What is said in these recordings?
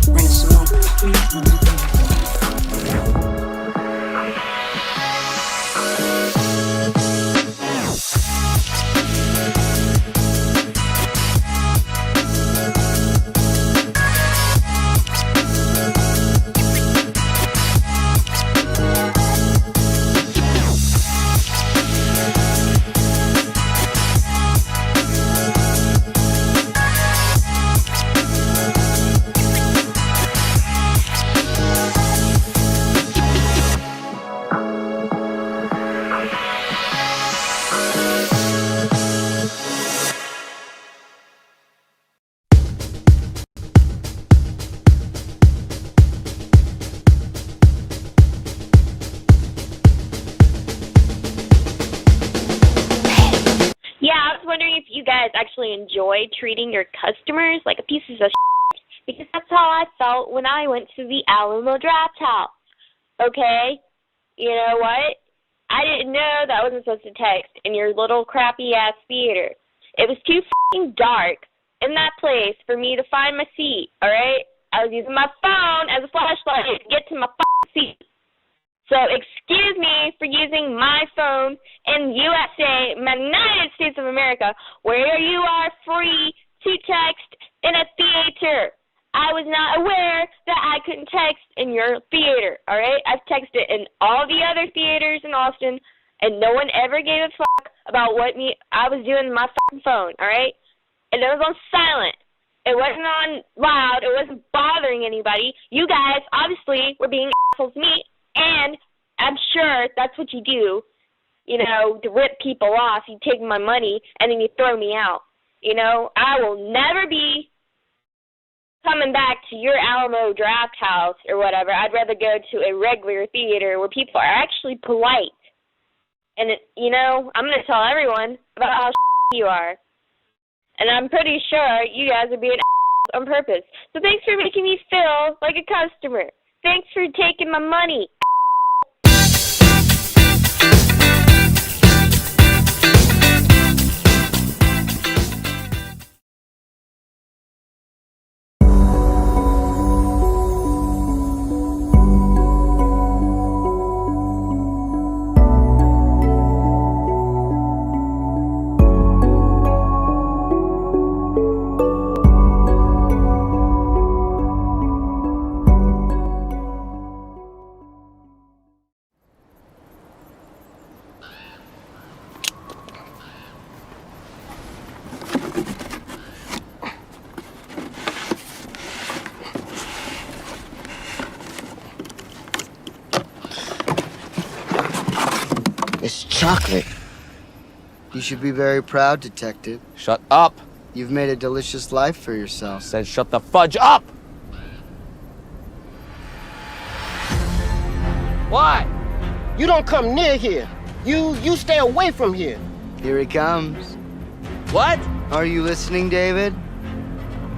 rent a saloon. Actually enjoy treating your customers like a piece of shit, because that's how I felt when I went to the Alamo Draft House. Okay? You know what? I didn't know that I wasn't supposed to text in your little crappy-ass theater. It was too f***ing dark in that place for me to find my seat, alright? I was using my phone as a flashlight to get to my f***ing seat. So excuse me for using my phone in USA, United States of America, where you are free to text in a theater. I was not aware that I couldn't text in your theater, all right? I've texted in all the other theaters in Austin, and no one ever gave a fuck about what I was doing on my fucking phone, all right? And it was on silent. It wasn't on loud. It wasn't bothering anybody. You guys obviously were being assholes to me. And I'm sure that's what you do, you know, to rip people off. You take my money, and then you throw me out. You know, I will never be coming back to your Alamo Draft House or whatever. I'd rather go to a regular theater where people are actually polite. And, you know, I'm going to tell everyone about how you are. And I'm pretty sure you guys are being on purpose. So thanks for making me feel like a customer. Thanks for taking my money. It's chocolate. You should be very proud, Detective. Shut up. You've made a delicious life for yourself. Said shut the fudge up! Why? You don't come near here. You stay away from here. Here he comes. What? Are you listening, David?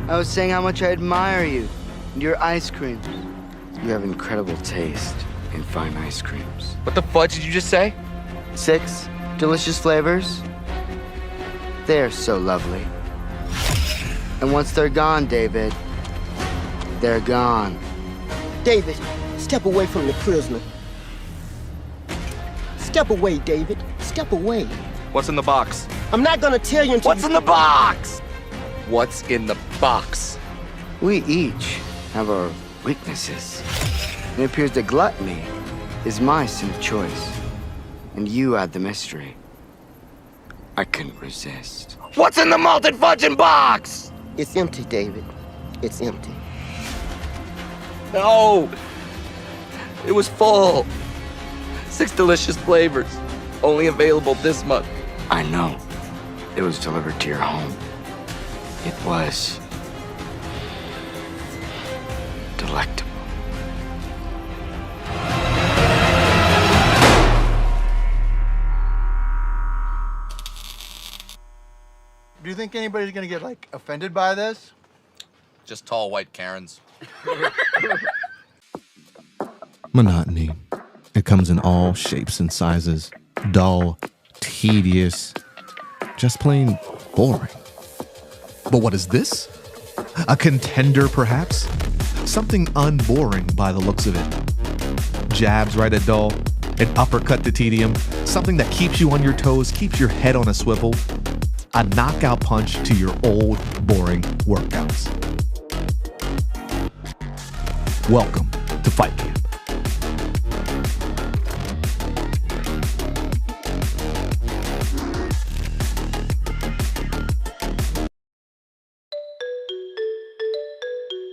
I was saying how much I admire you and your ice creams. You have incredible taste in fine ice creams. What the fudge did you just say? 6 delicious flavors. They're so lovely. And once they're gone, David, they're gone. David, step away from the prisoner. Step away, David. Step away. What's in the box? I'm not gonna tell you until What's in the box? What's in the box? We each have our weaknesses. And it appears that gluttony is my sin of choice. And you add the mystery. I couldn't resist. What's in the malted fudging box? It's empty, David. It's empty. No. It was full. 6 delicious flavors. Only available this month. I know. It was delivered to your home. It was delectable. Do you think anybody's gonna get, like, offended by this? Just tall white Karens. Monotony. It comes in all shapes and sizes. Dull, tedious, just plain boring. But what is this? A contender, perhaps? something unboring by the looks of it. Jabs right at dull, an uppercut to tedium, something that keeps you on your toes, keeps your head on a swivel, a knockout punch to your old, boring workouts. Welcome to Fight Camp.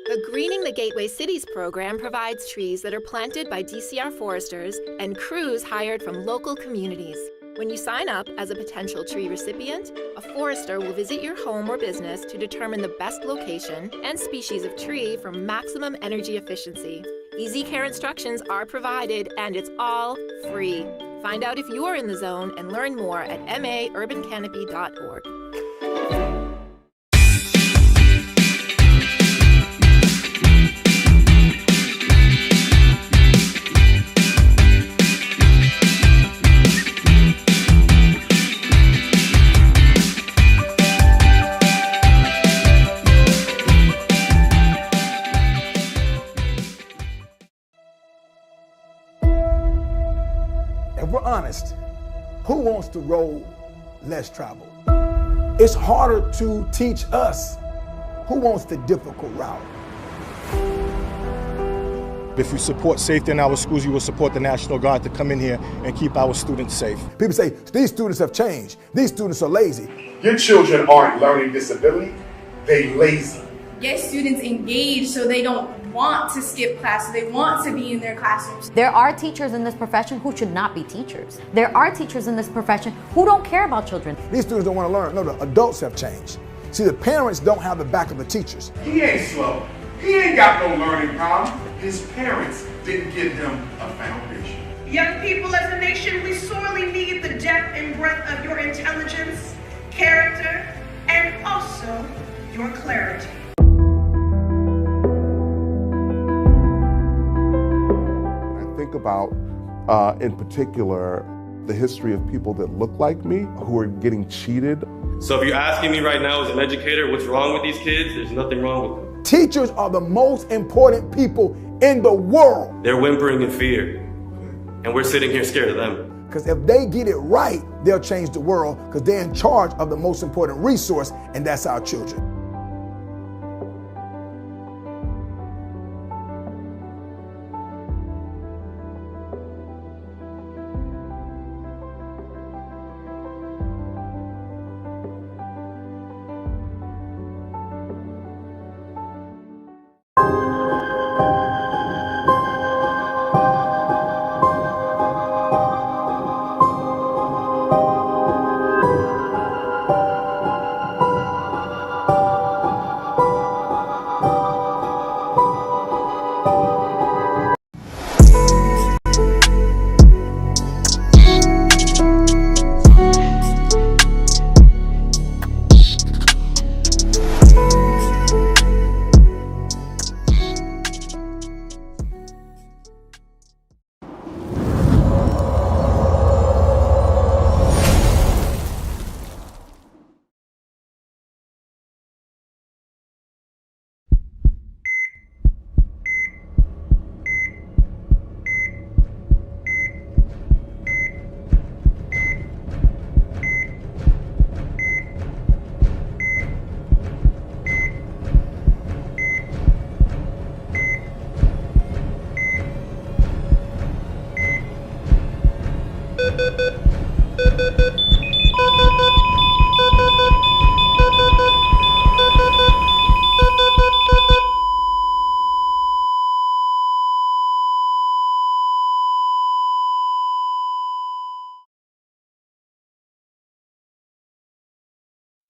The Greening the Gateway Cities program provides trees that are planted by DCR foresters and crews hired from local communities. When you sign up as a potential tree recipient, a forester will visit your home or business to determine the best location and species of tree for maximum energy efficiency. Easy care instructions are provided, and it's all free. Find out if you're in the zone and learn more at maurbancanopy.org. If we're honest, who wants to road less travel? It's harder to teach us. Who wants the difficult route? If you support safety in our schools, you will support the National Guard to come in here and keep our students safe. People say, these students have changed. These students are lazy. Your children aren't learning disability, they lazy. Get students engaged so they don't want to skip class, so they want to be in their classrooms. There are teachers in this profession who should not be teachers. There are teachers in this profession who don't care about children. These students don't want to learn. No, the adults have changed. See, the parents don't have the back of the teachers. He ain't slow. He ain't got no learning problem. His parents didn't give him a foundation. Young people, as a nation, we sorely need the depth and breadth of your intelligence, character, and also your clarity. Think about, in particular, the history of people that look like me who are getting cheated. So if you're asking me right now as an educator, what's wrong with these kids? There's nothing wrong with them. Teachers are the most important people in the world. They're whimpering in fear, and we're sitting here scared of them. Because if they get it right, they'll change the world, because they're in charge of the most important resource, and that's our children.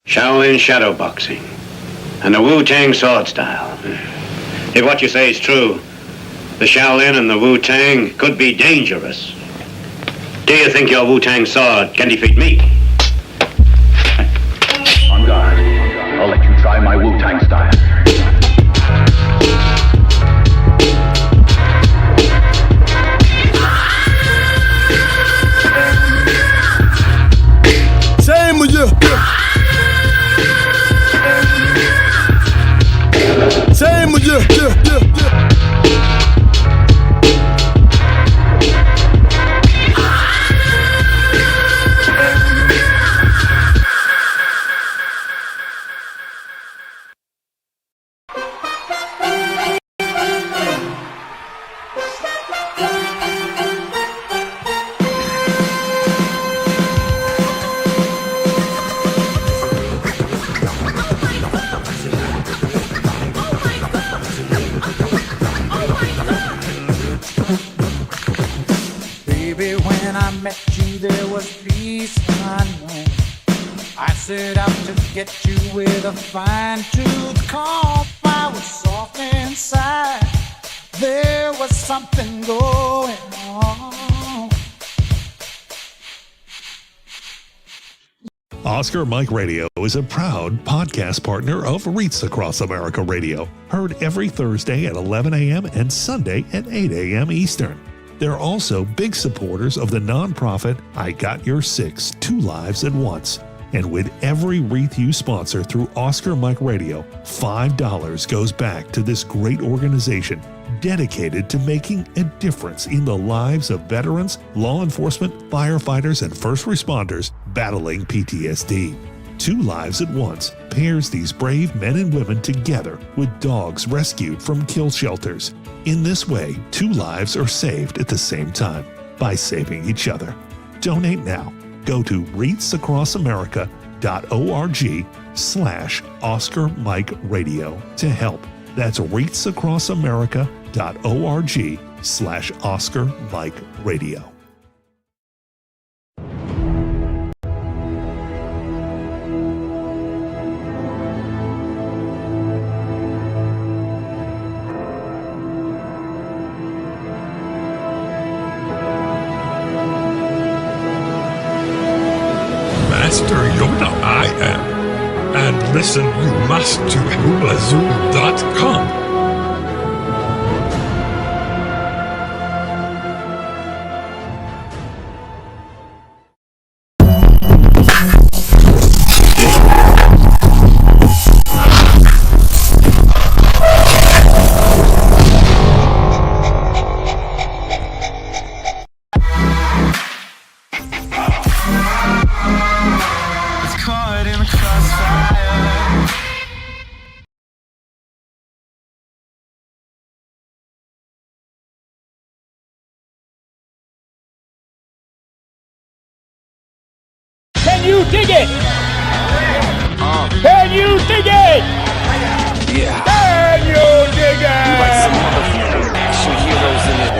Shaolin shadow boxing and the Wu-Tang sword style. If what you say is true, the Shaolin and the Wu-Tang could be dangerous. Do you think your Wu-Tang sword can defeat me? On guard. I'll let you try my Wu-Tang style. Same with you. Same with you. met you, there was peace unknown. I set out to get you with a fine-tooth comb. I was soft inside. There was something going on. Oscar Mike Radio is a proud podcast partner of Reach Across America Radio, heard every Thursday at 11 a.m. and Sunday at 8 a.m. Eastern. They're also big supporters of the nonprofit I Got Your Six, Two Lives at Once. And with every wreath you sponsor through Oscar Mike Radio, $5 goes back to this great organization dedicated to making a difference in the lives of veterans, law enforcement, firefighters, and first responders battling PTSD. Two Lives at Once pairs these brave men and women together with dogs rescued from kill shelters. In this way, two lives are saved at the same time by saving each other. Donate now. Go to reachacrossamerica.org/Oscar Mike Radio to help. That's reachacrossamerica.org/Oscar Mike Radio. Master Yoda I am. And listen you must to hulazoom.com. Can you dig it? Can you dig it? Yeah. Can you dig it? You like some motherfucking action heroes in it.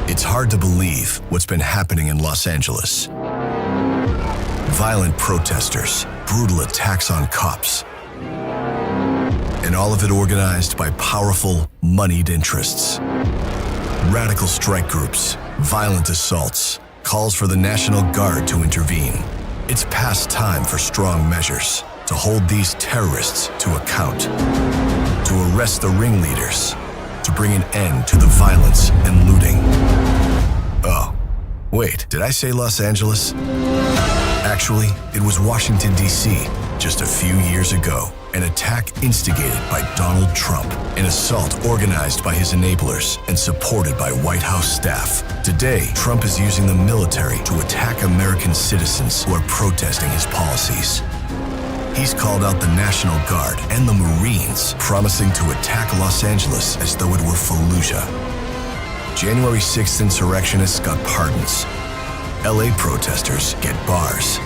It's hard to believe what's been happening in Los Angeles. Violent protesters, brutal attacks on cops, and all of it organized by powerful, moneyed interests. Radical strike groups, violent assaults, calls for the National Guard to intervene. It's past time for strong measures to hold these terrorists to account, to arrest the ringleaders, to bring an end to the violence and looting. Oh, wait, did I say Los Angeles? Actually, it was Washington, D.C. just a few years ago. An attack instigated by Donald Trump, an assault organized by his enablers and supported by White House staff. Today, Trump is using the military to attack American citizens who are protesting his policies. He's called out the National Guard and the Marines, promising to attack Los Angeles as though it were Fallujah. January 6th insurrectionists got pardons. LA protesters get bars.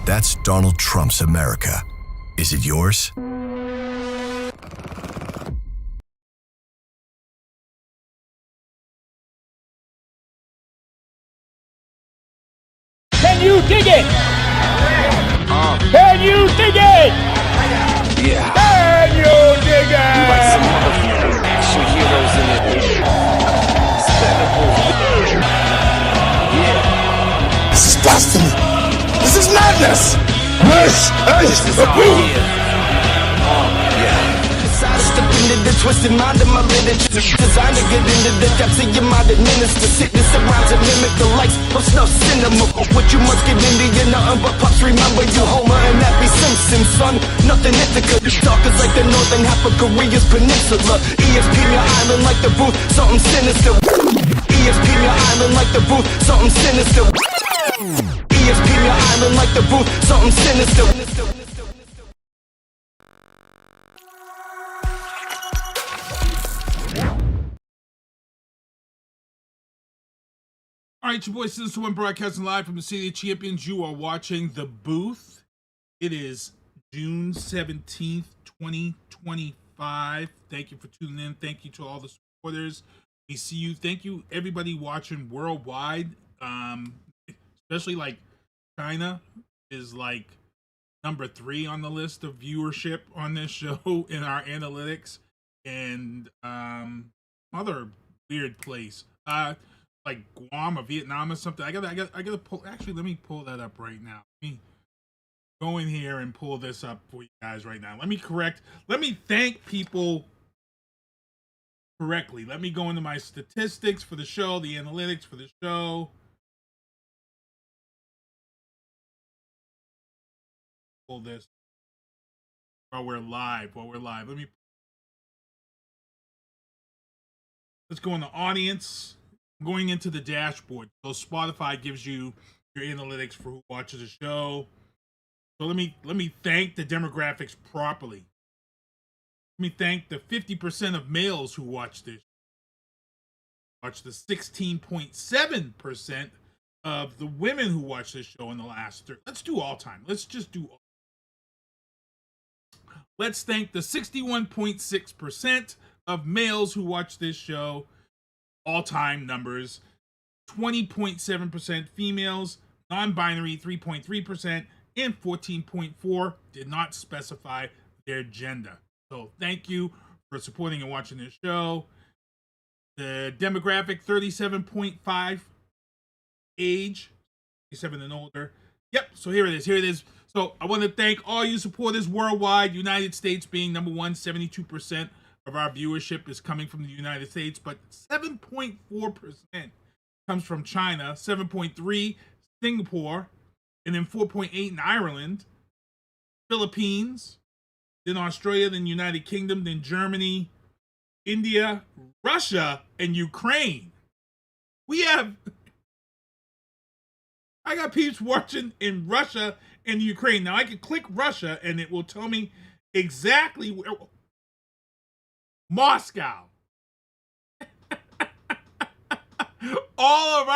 That's Donald Trump's America. Is it yours? Can you dig it? Can you dig it? Yeah. Can you dig it? You like some motherfucking action heroes in it. Yeah. This is blasphemy. This is madness. This is a proof. The twisted mind of my literature designed to get into the depths of your mind, administer sickness around to mimic the likes of snuff cinema. What you must get into, you're nothing but pups. Remember you Homer and Happy Simpson, son. Nothing Ithaca. Talkers like the northern half of Korea's peninsula. ESP your island like the booth, something sinister. ESP your island like the booth, something sinister. ESP your island like the booth, something sinister. All right, your boy Citizen One broadcasting live from the City of Champions. You are watching The Booth. It is June 17th, 2025. Thank you for tuning in. Thank you to all the supporters. We see you. Thank you, everybody watching worldwide. Especially like China is like number 3 on the list of viewership on this show in our analytics, and other weird place. Like Guam or Vietnam or something. I gotta pull. Actually, let me pull that up right now. Let me go in here and pull this up for you guys right now. Let me thank people correctly. Let me go into my statistics for the show, the analytics for the show. Pull this while we're live. Let's go in the audience. I'm going into the dashboard. So Spotify gives you your analytics for who watches the show. So let me thank the demographics properly. Let me thank the 50% of males who watch this. Watch the 16.7% of the women who watch this show in the last 30. Let's do all time. Let's just do all. Let's thank the 61.6% of males who watch this show. All-time numbers. 20.7% females, non-binary 3.3%, and 14.4% did not specify their gender. So thank you for supporting and watching this show. The demographic 37.5, age 37 and older. Yep, so here it is. So I want to thank all you supporters worldwide. United States being number 1, 72% of our viewership is coming from the United States, but 7.4% comes from China, 7.3% Singapore, and then 4.8% in Ireland, Philippines, then Australia, then United Kingdom, then Germany, India, Russia, and Ukraine. I got peeps watching in Russia and Ukraine. Now I can click Russia and it will tell me exactly where. Moscow. all of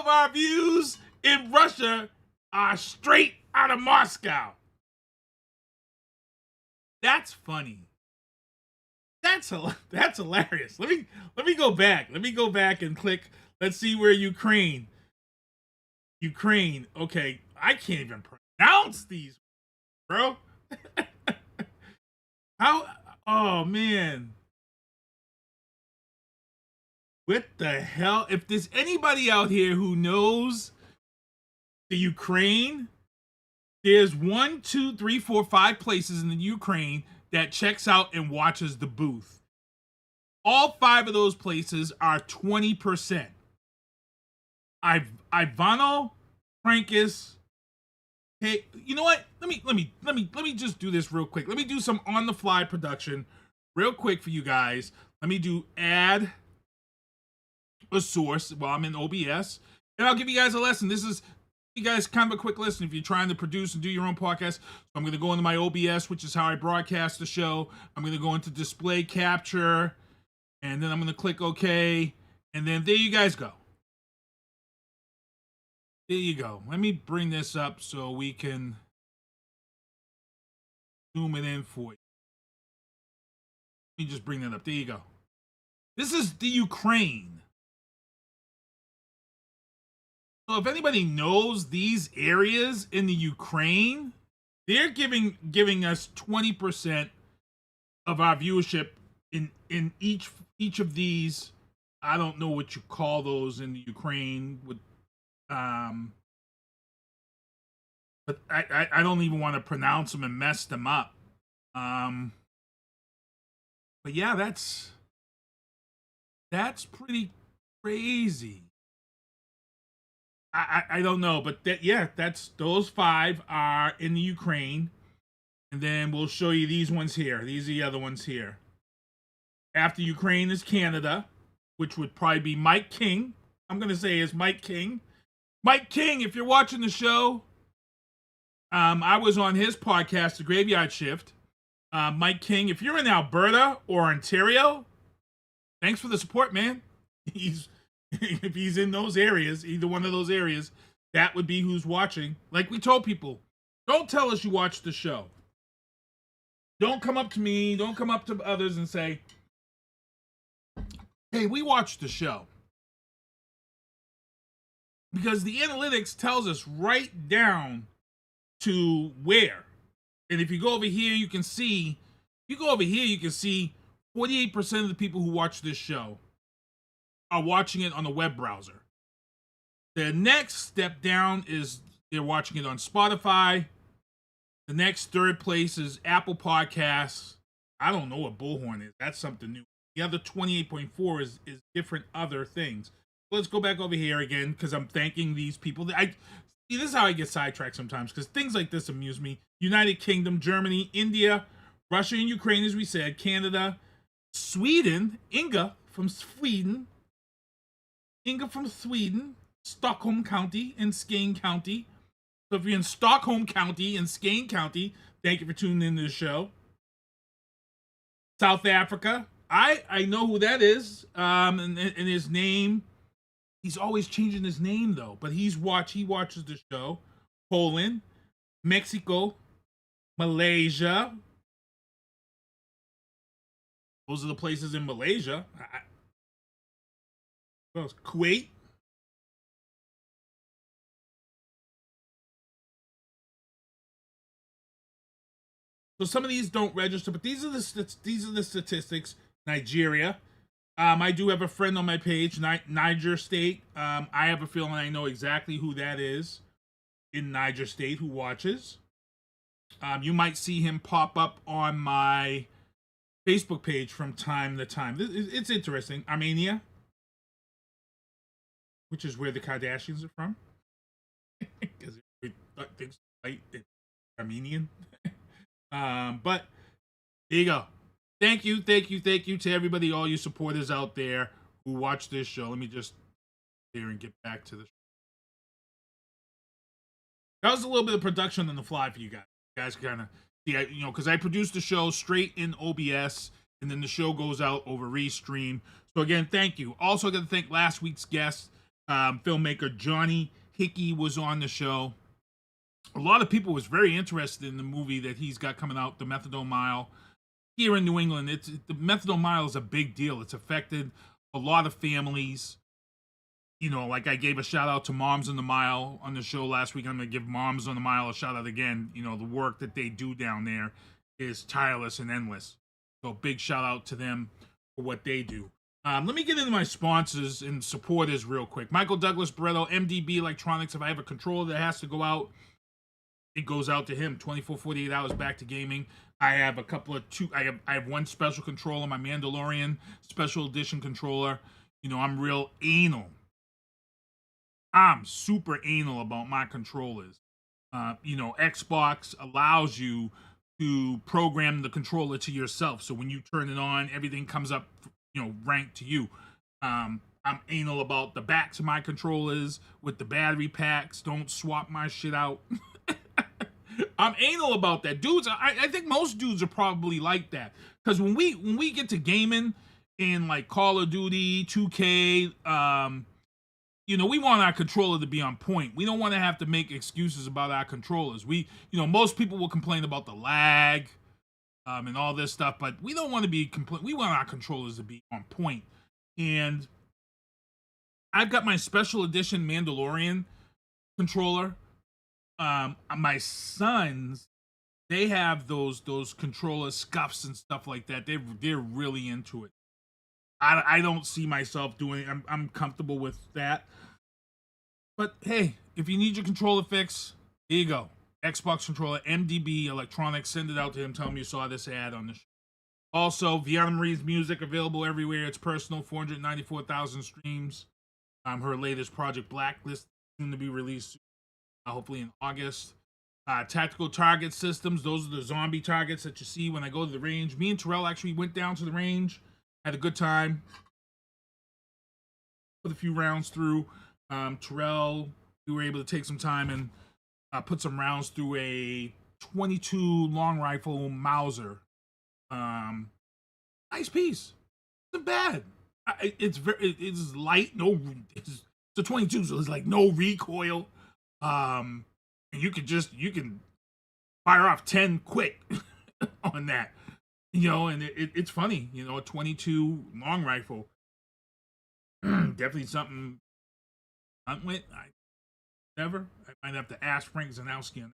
our views in Russia are straight out of Moscow. That's funny. That's hilarious. Let me go back. Let me go back and click. Let's see where Ukraine. Okay, I can't even pronounce these, bro. How? Oh man. What the hell? If there's anybody out here who knows the Ukraine, there's 1, 2, 3, 4, 5 places in the Ukraine that checks out and watches the booth. All 5 of those places are 20%. Ivano, Frankus. Hey, you know what? Let me just do this real quick. Let me do some on the fly production real quick for you guys. Let me do add a source while I'm in OBS, and I'll give you guys a lesson. This is you guys kind of a quick lesson if you're trying to produce and do your own podcast. So I'm going to go into my OBS, which is how I broadcast the show. I'm going to go into display capture, and then I'm going to click OK, and then there you guys go. There you go. Let me bring this up so we can zoom it in for you. Let me just bring that up. There you go. This is the Ukraine. So if anybody knows these areas in the Ukraine, they're giving us 20% of our viewership in each of these. I don't know what you call those in the Ukraine with but I don't even want to pronounce them and mess them up. But yeah, that's pretty crazy. I don't know, but that's those 5 are in the Ukraine, and then we'll show you these ones here. These are the other ones here. After Ukraine is Canada, which would probably be Mike King. I'm gonna say is Mike King. Mike King, if you're watching the show, I was on his podcast, The Graveyard Shift. Mike King, if you're in Alberta or Ontario, thanks for the support, man. If he's in those areas, either one of those areas, that would be who's watching. Like we told people, don't tell us you watched the show. Don't come up to me, don't come up to others and say, hey, we watched the show. Because the analytics tells us right down to where. And if you go over here, you can see 48% of the people who watch this show are watching it on the web browser. The next step down is they're watching it on Spotify. The next third place is Apple Podcasts. I don't know what Bullhorn is. That's something new. The other 28.4 is different other things. Let's go back over here again because I'm thanking these people. This is how I get sidetracked sometimes because things like this amuse me. United Kingdom, Germany, India, Russia and Ukraine, as we said, Canada, Sweden, Inga from Sweden, Stockholm County and Skane County. So if you're in Stockholm County and Skane County, thank you for tuning in to the show. South Africa, I know who that is, and his name. He's always changing his name though, but he watches the show. Poland, Mexico, Malaysia. Those are the places in Malaysia. What else? Kuwait. So some of these don't register, but these are the statistics. Nigeria. I do have a friend on my page, Niger State. I have a feeling I know exactly who that is in Niger State who watches. You might see him pop up on my Facebook page from time to time. It's interesting. Armenia, which is where the Kardashians are from. Because we thought things like Armenian. But there you go. Thank you to everybody, all you supporters out there who watch this show. Let me just here and get back to the show. That was a little bit of production on the fly for you guys. You guys kind of see, because I produced the show straight in OBS, and then the show goes out over Restream. So again, thank you. Also, got to thank last week's guest, filmmaker Johhny Hickey was on the show. A lot of people was very interested in the movie that he's got coming out, The Methadone Mile. Here in New England, the Methadone Mile is a big deal. It's affected a lot of families. Like I gave a shout out to Moms on the Mile on the show last week. I'm going to give Moms on the Mile a shout out again. The work that they do down there is tireless and endless. So big shout out to them for what they do. Let me get into my sponsors and supporters real quick. Michael Douglas Barretto, MDB Electronics. If I have a controller that has to go out, it goes out to him. 24, 48 hours back to gaming. I have I have one special controller, my Mandalorian special edition controller. I'm real anal. I'm super anal about my controllers. Xbox allows you to program the controller to yourself. So when you turn it on, everything comes up, ranked to you. I'm anal about the backs of my controllers with the battery packs. Don't swap my shit out. I'm anal about that. Dudes, I think most dudes are probably like that. Because when we get to gaming in like Call of Duty, 2K, we want our controller to be on point. We don't want to have to make excuses about our controllers. Most people will complain about the lag and all this stuff, but we don't want to be we want our controllers to be on point. And I've got my special edition Mandalorian controller. My sons, they have those controller scuffs and stuff like that. They're really into it. I don't see myself doing it. I'm comfortable with that. But hey, if you need your controller fix, here you go. Xbox controller, MDB Electronics. Send it out to him. Tell him you saw this ad on the show. Also, Vianna Marie's music available everywhere. It's personal. 494,000 streams. Her latest project, Blacklist, soon to be released. Hopefully in August. Tactical target systems. Those are the zombie targets that you see when I go to the range. Me and Terrell actually went down to the range. Had a good time. Put a few rounds through. Terrell, we were able to take some time and put some rounds through a 22 long rifle Mauser. Nice piece. Not bad. It's light, it's a 22, so it's like no recoil. And you can fire off 10 quick on that, and it's funny, a 22 long rifle. Definitely something I hunt with. I might have to ask Frank Zanowski on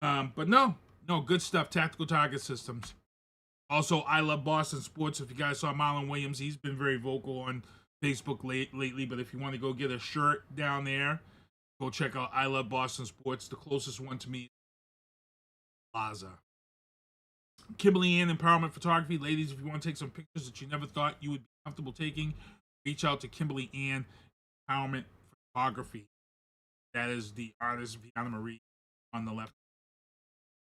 that. But no, good stuff. Tactical target systems. Also, I love Boston sports. If you guys saw Marlon Williams, he's been very vocal on Facebook lately. But if you want to go get a shirt down there, go check out I Love Boston Sports. The closest one to me is Plaza. Kimberly Ann Empowerment Photography. Ladies, if you want to take some pictures that you never thought you would be comfortable taking, reach out to Kimberly Ann Empowerment Photography. That is the artist, Viana Marie, on the left.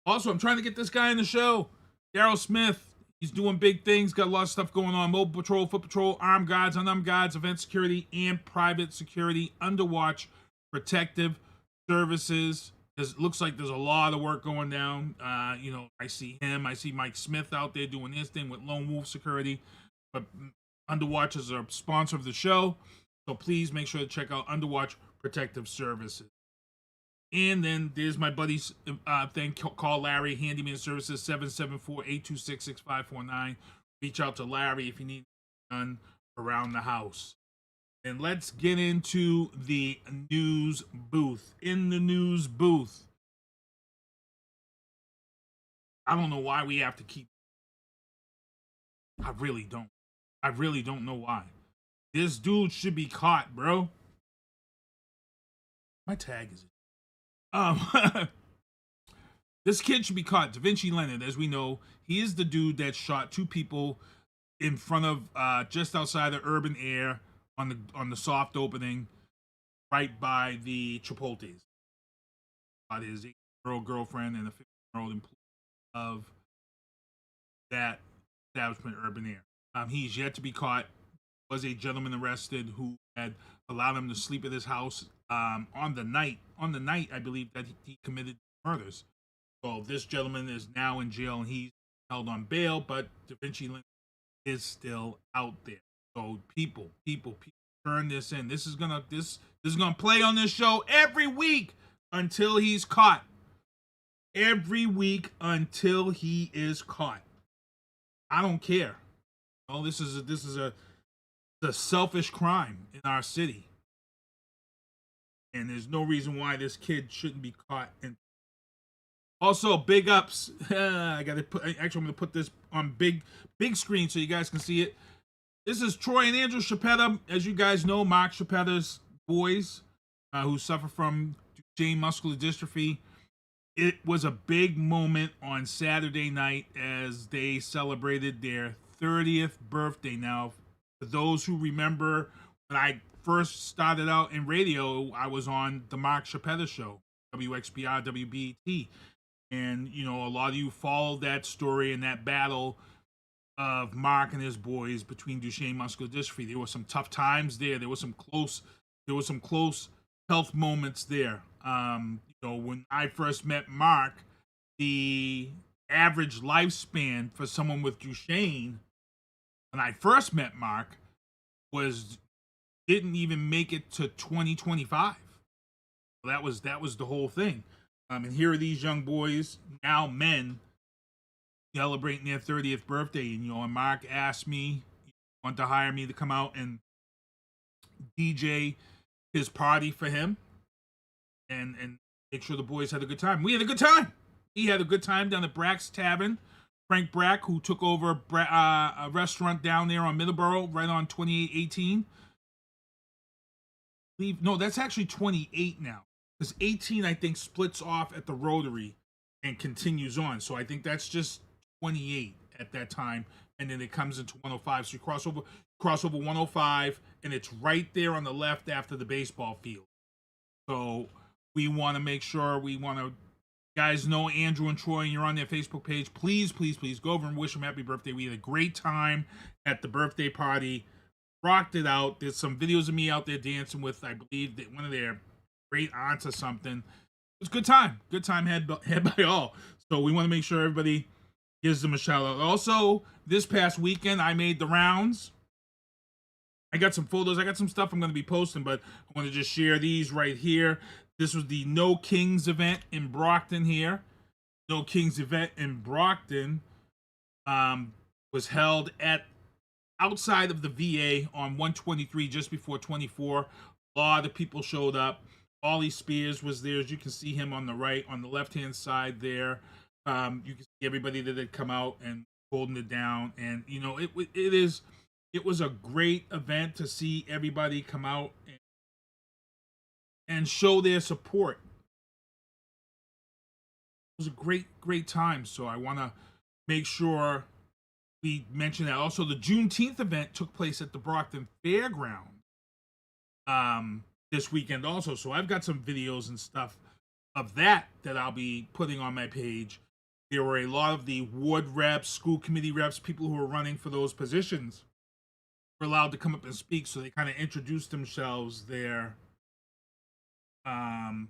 Also, I'm trying to get this guy in the show. Daryl Smith. He's doing big things. Got a lot of stuff going on. Mobile patrol, foot patrol, armed guards, unarmed guards, event security, and private security. Underwatch, protective services. It looks like there's a lot of work going down. I see him. I see Mike Smith out there doing his thing with Lone Wolf Security. But Underwatch is a sponsor of the show. So please make sure to check out Underwatch Protective Services. And then there's my buddy's thing. Call Larry, Handyman Services, 774-826-6549. Reach out to Larry if you need done around the house. And let's get into the news booth. In the news booth, I don't know why we have to keep. I really don't know why. This dude should be caught, bro. My tag is this kid should be caught. Davinci Leonard, as we know, he is the dude that shot two people in front of just outside of Urban Air on the soft opening, right by the Chauppettas. His 8-year-old girlfriend and a 15-year-old employee of that establishment, Urban Air. He's yet to be caught. Was a gentleman arrested who had allowed him to sleep at his house on the night, I believe, that he committed murders. So this gentleman is now in jail and he's held on bail, but Davinci Leonard is still out there. So people, turn this in. This is gonna play on this show every week until he's caught. Every week until he is caught. I don't care. Oh, this is a selfish crime in our city. And there's no reason why this kid shouldn't be caught. And also, big ups. I'm going to put this on big screen so you guys can see it. This is Troy and Andrew Chauppetta. As you guys know, Mark Chauppetta's boys who suffer from Duchenne muscular dystrophy. It was a big moment on Saturday night as they celebrated their 30th birthday. Now, for those who remember, when I first started out in radio, I was on the Mark Chauppetta show, WXBR, WBT. And, a lot of you followed that story and that battle of Mark and his boys between Duchenne muscular dystrophy. There were some tough times there. There was some close health moments there. When I first met Mark, the average lifespan for someone with Duchenne, when I first met Mark, didn't even make it to 2025. That was the whole thing. And here are these young boys, now men, celebrating their 30th birthday. And Mark asked me, wanted to hire me to come out and DJ his party for him and make sure the boys had a good time. We had a good time. He had a good time down at Brack's Tavern. Frank Brack, who took over a restaurant down there on Middleborough, right on 2818. No, that's actually 28 now. Because 18, I think, splits off at the Rotary and continues on. So I think that's just 28 at that time. And then it comes into 105. So you cross over 105, and it's right there on the left after the baseball field. So we want to make sure guys know Andrew and Troy, and you're on their Facebook page. Please go over and wish them happy birthday. We had a great time at the birthday party. Rocked it out. There's some videos of me out there dancing with, I believe, that one of their great aunts or something. It was a good time. Good time had by all. So we want to make sure everybody gives them a shout out. Also, this past weekend, I made the rounds I got some photos. I got some stuff I'm going to be posting, but I want to just share these right here. This was the No Kings event in Brockton here. No Kings event in Brockton was held at outside of the VA on 123 just before 24. A lot of people showed up. Ollie Spears was there, as you can see him on the right, on the left-hand side there. You can see everybody that had come out and holding it down. And, you know, it was a great event to see everybody come out and show their support. It was a great time. So I want to make sure we mention that. Also, the Juneteenth event took place at the Brockton Fairground this weekend also. So I've got some videos and stuff of that I'll be putting on my page. There were a lot of the ward reps, school committee reps, people who were running for those positions were allowed to come up and speak. So they kind of introduced themselves there. Wow.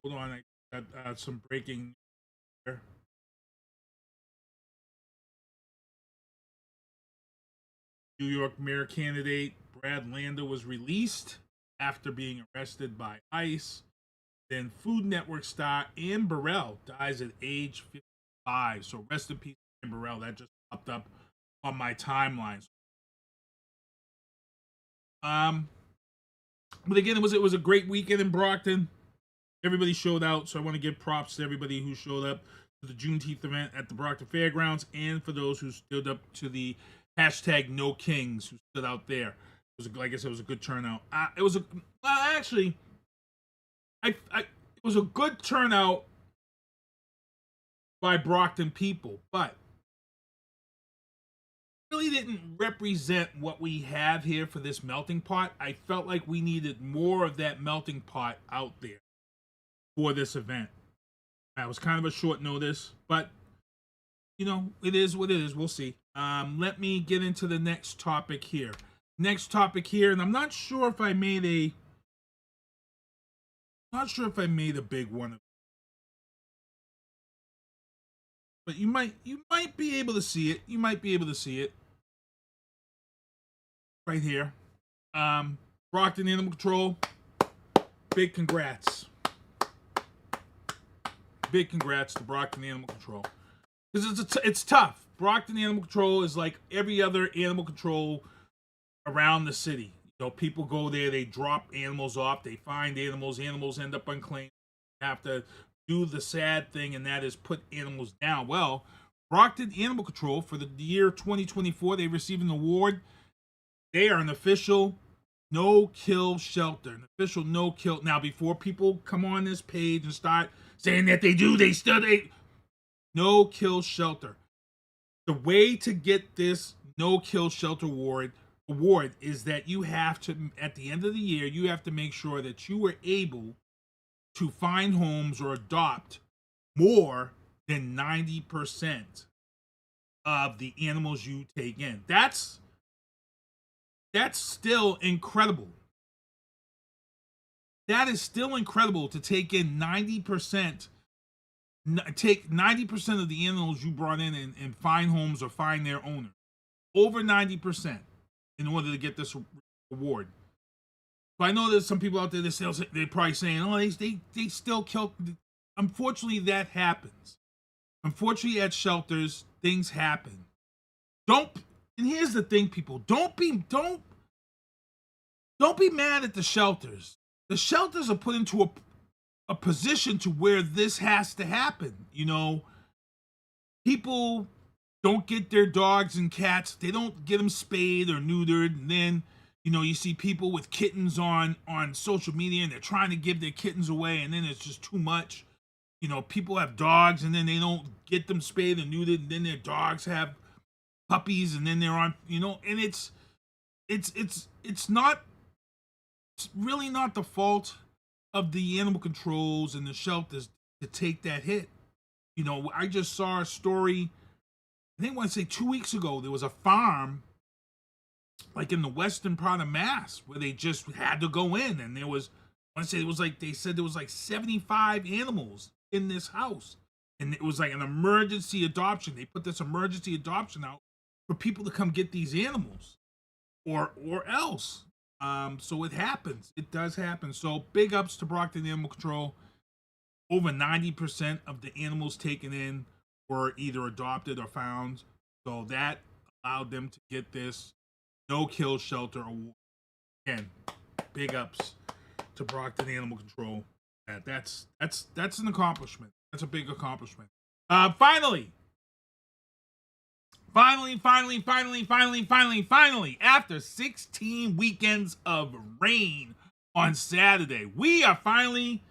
Hold on. I got some breaking here. New York mayor candidate Brad Lander was released after being arrested by ICE. Then Food Network star Ann Burrell dies at age 55. So rest in peace, Ann Burrell. That just popped up on my timeline. But again, it was a great weekend in Brockton. Everybody showed out, so I want to give props to everybody who showed up to the Juneteenth event at the Brockton Fairgrounds, and for those who stood up to the hashtag No Kings, who stood out there. It was, like I said, it was a good turnout. It was a good turnout by Brockton people, but really didn't represent what we have here for this melting pot. I felt like we needed more of that melting pot out there for this event. That was kind of a short notice, but you know, it is what it is. We'll see. Let me get into the next topic here. Next topic here, and I'm not sure if I made a big one, but you might be able to see it. You might be able to see it right here. Brockton Animal Control. Big congrats. Big congrats to Brockton Animal Control. Because it's tough. Brockton Animal Control is like every other animal control around the city. You know, people go there, they drop animals off, they find animals end up unclaimed. They have to do the sad thing, and that is put animals down. Well, Brockton Animal Control, for the year 2024, they received an award. They are an official no-kill shelter. An official no-kill. Now, before people come on this page and start saying that they no-kill shelter. The way to get this no-kill shelter award is that you have to, at the end of the year, you have to make sure that you are able to find homes or adopt more than 90% of the animals you take in. That's still incredible. That is still incredible to take in 90%. Take 90% of the animals you brought in and find homes or find their owner. Over 90% in order to get this award. So I know there's some people out there that they're probably saying, oh, they still kill. Unfortunately, that happens. Unfortunately, at shelters, things happen. And here's the thing, people, don't be mad at the shelters. The shelters are put into a position to where this has to happen. You know, people don't get their dogs and cats. They don't get them spayed or neutered. And then, you know, you see people with kittens on social media and they're trying to give their kittens away. And then it's just too much. You know, people have dogs and then they don't get them spayed or neutered. And then their dogs have puppies and then they're on, you know, and it's really not the fault of the animal controls and the shelters to take that hit. You know, I just saw a story, I think I want to say 2 weeks ago, there was a farm like in the western part of Mass where they just had to go in, and there was, I want to say it was like, they said there was like 75 animals in this house, and it was like an emergency adoption. They put this emergency adoption out for people to come get these animals. or else. So it happens. It does happen. So big ups to Brockton Animal Control. Over 90% of the animals taken in were either adopted or found. So that allowed them to get this no kill shelter award. Again, big ups to Brockton Animal Control. That's an accomplishment. That's a big accomplishment. Finally, after 16 weekends of rain on Saturday, we are finally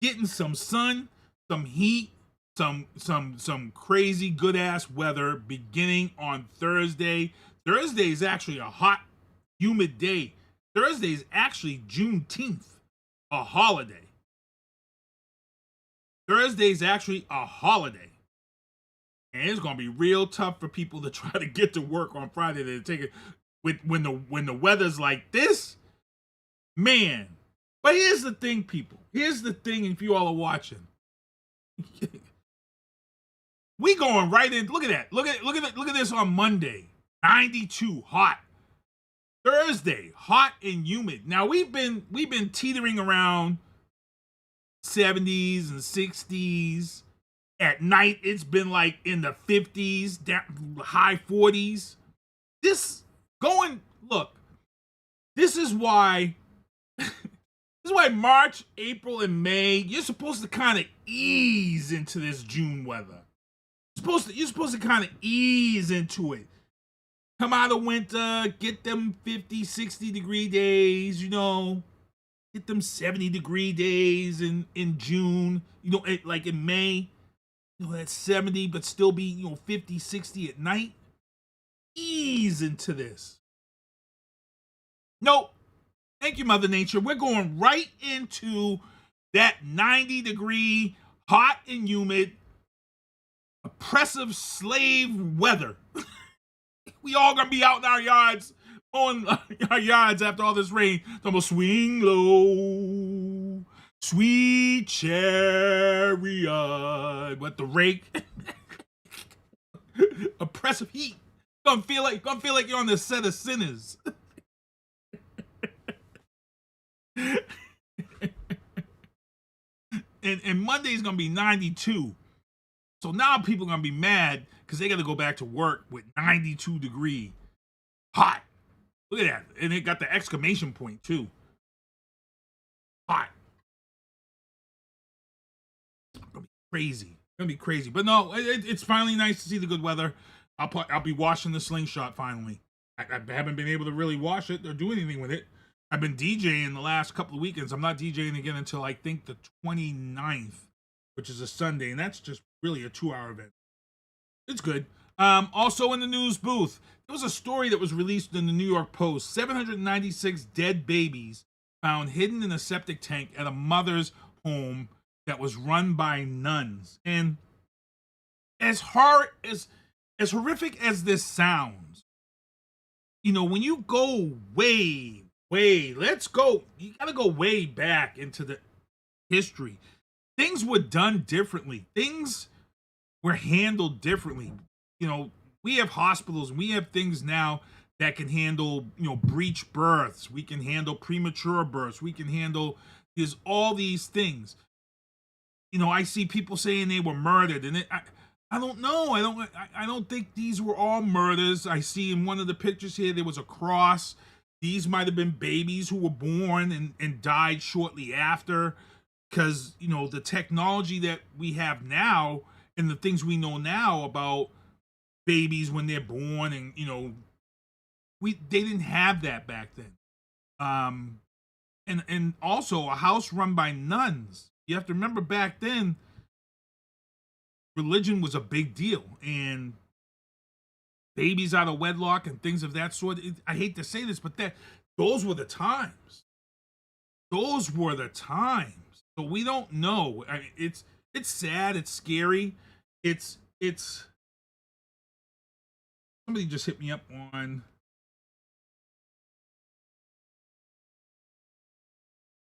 getting some sun, some heat, some crazy good ass weather beginning on Thursday. Thursday is actually a hot, humid day. Thursday is actually Juneteenth, a holiday. Thursday is actually a holiday. And it's gonna be real tough for people to try to get to work on Friday to take it when the weather's like this, man. But here's the thing, people. Here's the thing. If you all are watching, we going right in. Look at that. Look at this on Monday. 92, hot. Thursday, hot and humid. Now we've been teetering around 70s and 60s. At night, it's been like in the 50s, high 40s. This is why March, April, and May, you're supposed to kind of ease into this June weather. You're supposed to kind of ease into it. Come out of winter, get them 50, 60 degree days, get them 70 degree days in June, like in May. That's 70, but still be, 50, 60 at night. Ease into this. Nope. Thank you, Mother Nature. We're going right into that 90 degree, hot and humid, oppressive slave weather. We all gonna be out in our yards, on our yards after all this rain. I'm gonna swing low. Sweet chariot, what the rake? Oppressive heat. Gonna feel like you're on the set of Sinners. and Monday's gonna be 92. So now people are gonna be mad because they gotta go back to work with 92 degree hot. Look at that. And it got the exclamation point too. Hot. Gonna be crazy, but no, it's finally nice to see the good weather. I'll be washing the slingshot finally. I haven't been able to really wash it or do anything with it. I've been DJing the last couple of weekends. I'm not DJing again until I think the 29th, which is a Sunday, and that's just really a 2-hour event. It's good. Also in the news booth, there was a story that was released in the New York Post. 796 dead babies found hidden in a septic tank at a mother's home that was run by nuns. And as horrific as this sounds, when you go you gotta go way back into the history. Things were done differently. Things were handled differently. We have hospitals, we have things now that can handle, breech births. We can handle premature births. We can handle all these things. I see people saying they were murdered, and I don't know. I don't think these were all murders. I see in one of the pictures here there was a cross. These might have been babies who were born and died shortly after, because the technology that we have now and the things we know now about babies when they're born, and they didn't have that back then. And also a house run by nuns. You have to remember back then, religion was a big deal, and babies out of wedlock and things of that sort. I hate to say this, but those were the times. Those were the times. So we don't know. I mean, it's sad. It's scary. It's. Somebody just hit me up on.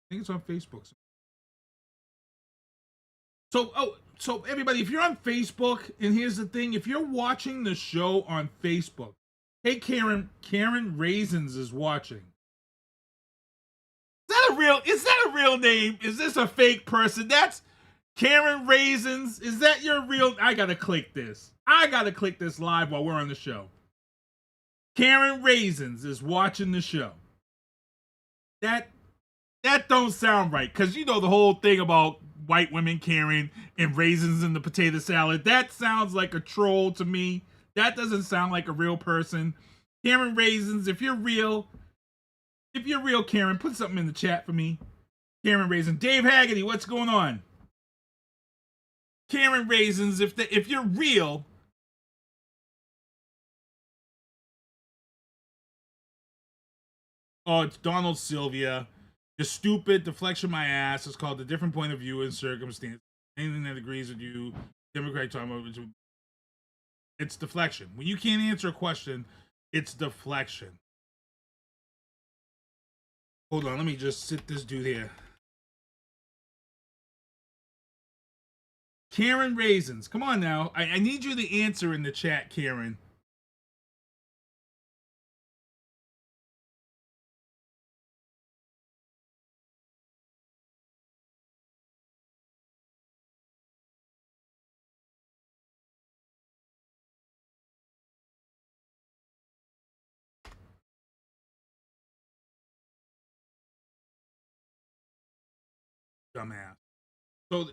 I think it's on Facebook. So everybody, if you're on Facebook, and here's the thing, if you're watching the show on Facebook, Hey, Karen Raisins is watching. Is that a real name? Is this a fake person? That's Karen Raisins. Is that your real? I gotta click this. Live while we're on the show. Karen Raisins is watching the show. That don't sound right, because you know the whole thing about white women carrying and raisins in the potato salad. That sounds like a troll to me. That doesn't sound like a real person. Karen Raisins, if you're real, Karen, put something in the chat for me. Karen Raisins. Dave Haggerty, what's going on? Karen Raisins, if you're real. Oh, it's Donald Sylvia. The stupid deflection my ass is called a different point of view in circumstance. Anything that agrees with you, Democrat talking about, it's deflection. When you can't answer a question, it's deflection. Hold on, let me just sit this dude here. Karen Raisins, come on now. I need you to answer in the chat, Karen. Dumbass. So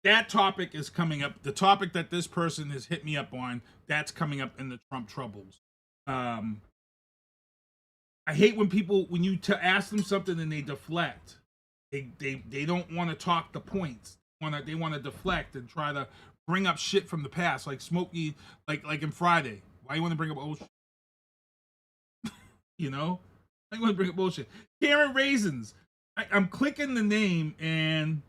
that topic is coming up. The topic that this person has hit me up on, that's coming up in the Trump troubles. I hate when you ask them something and they deflect. They don't want to talk the points. They want to deflect and try to bring up shit from the past, like Smokey, like in Friday. Why you want to bring up old shit? You know? I want to bring up bullshit. Karen Raisins. I'm clicking the name and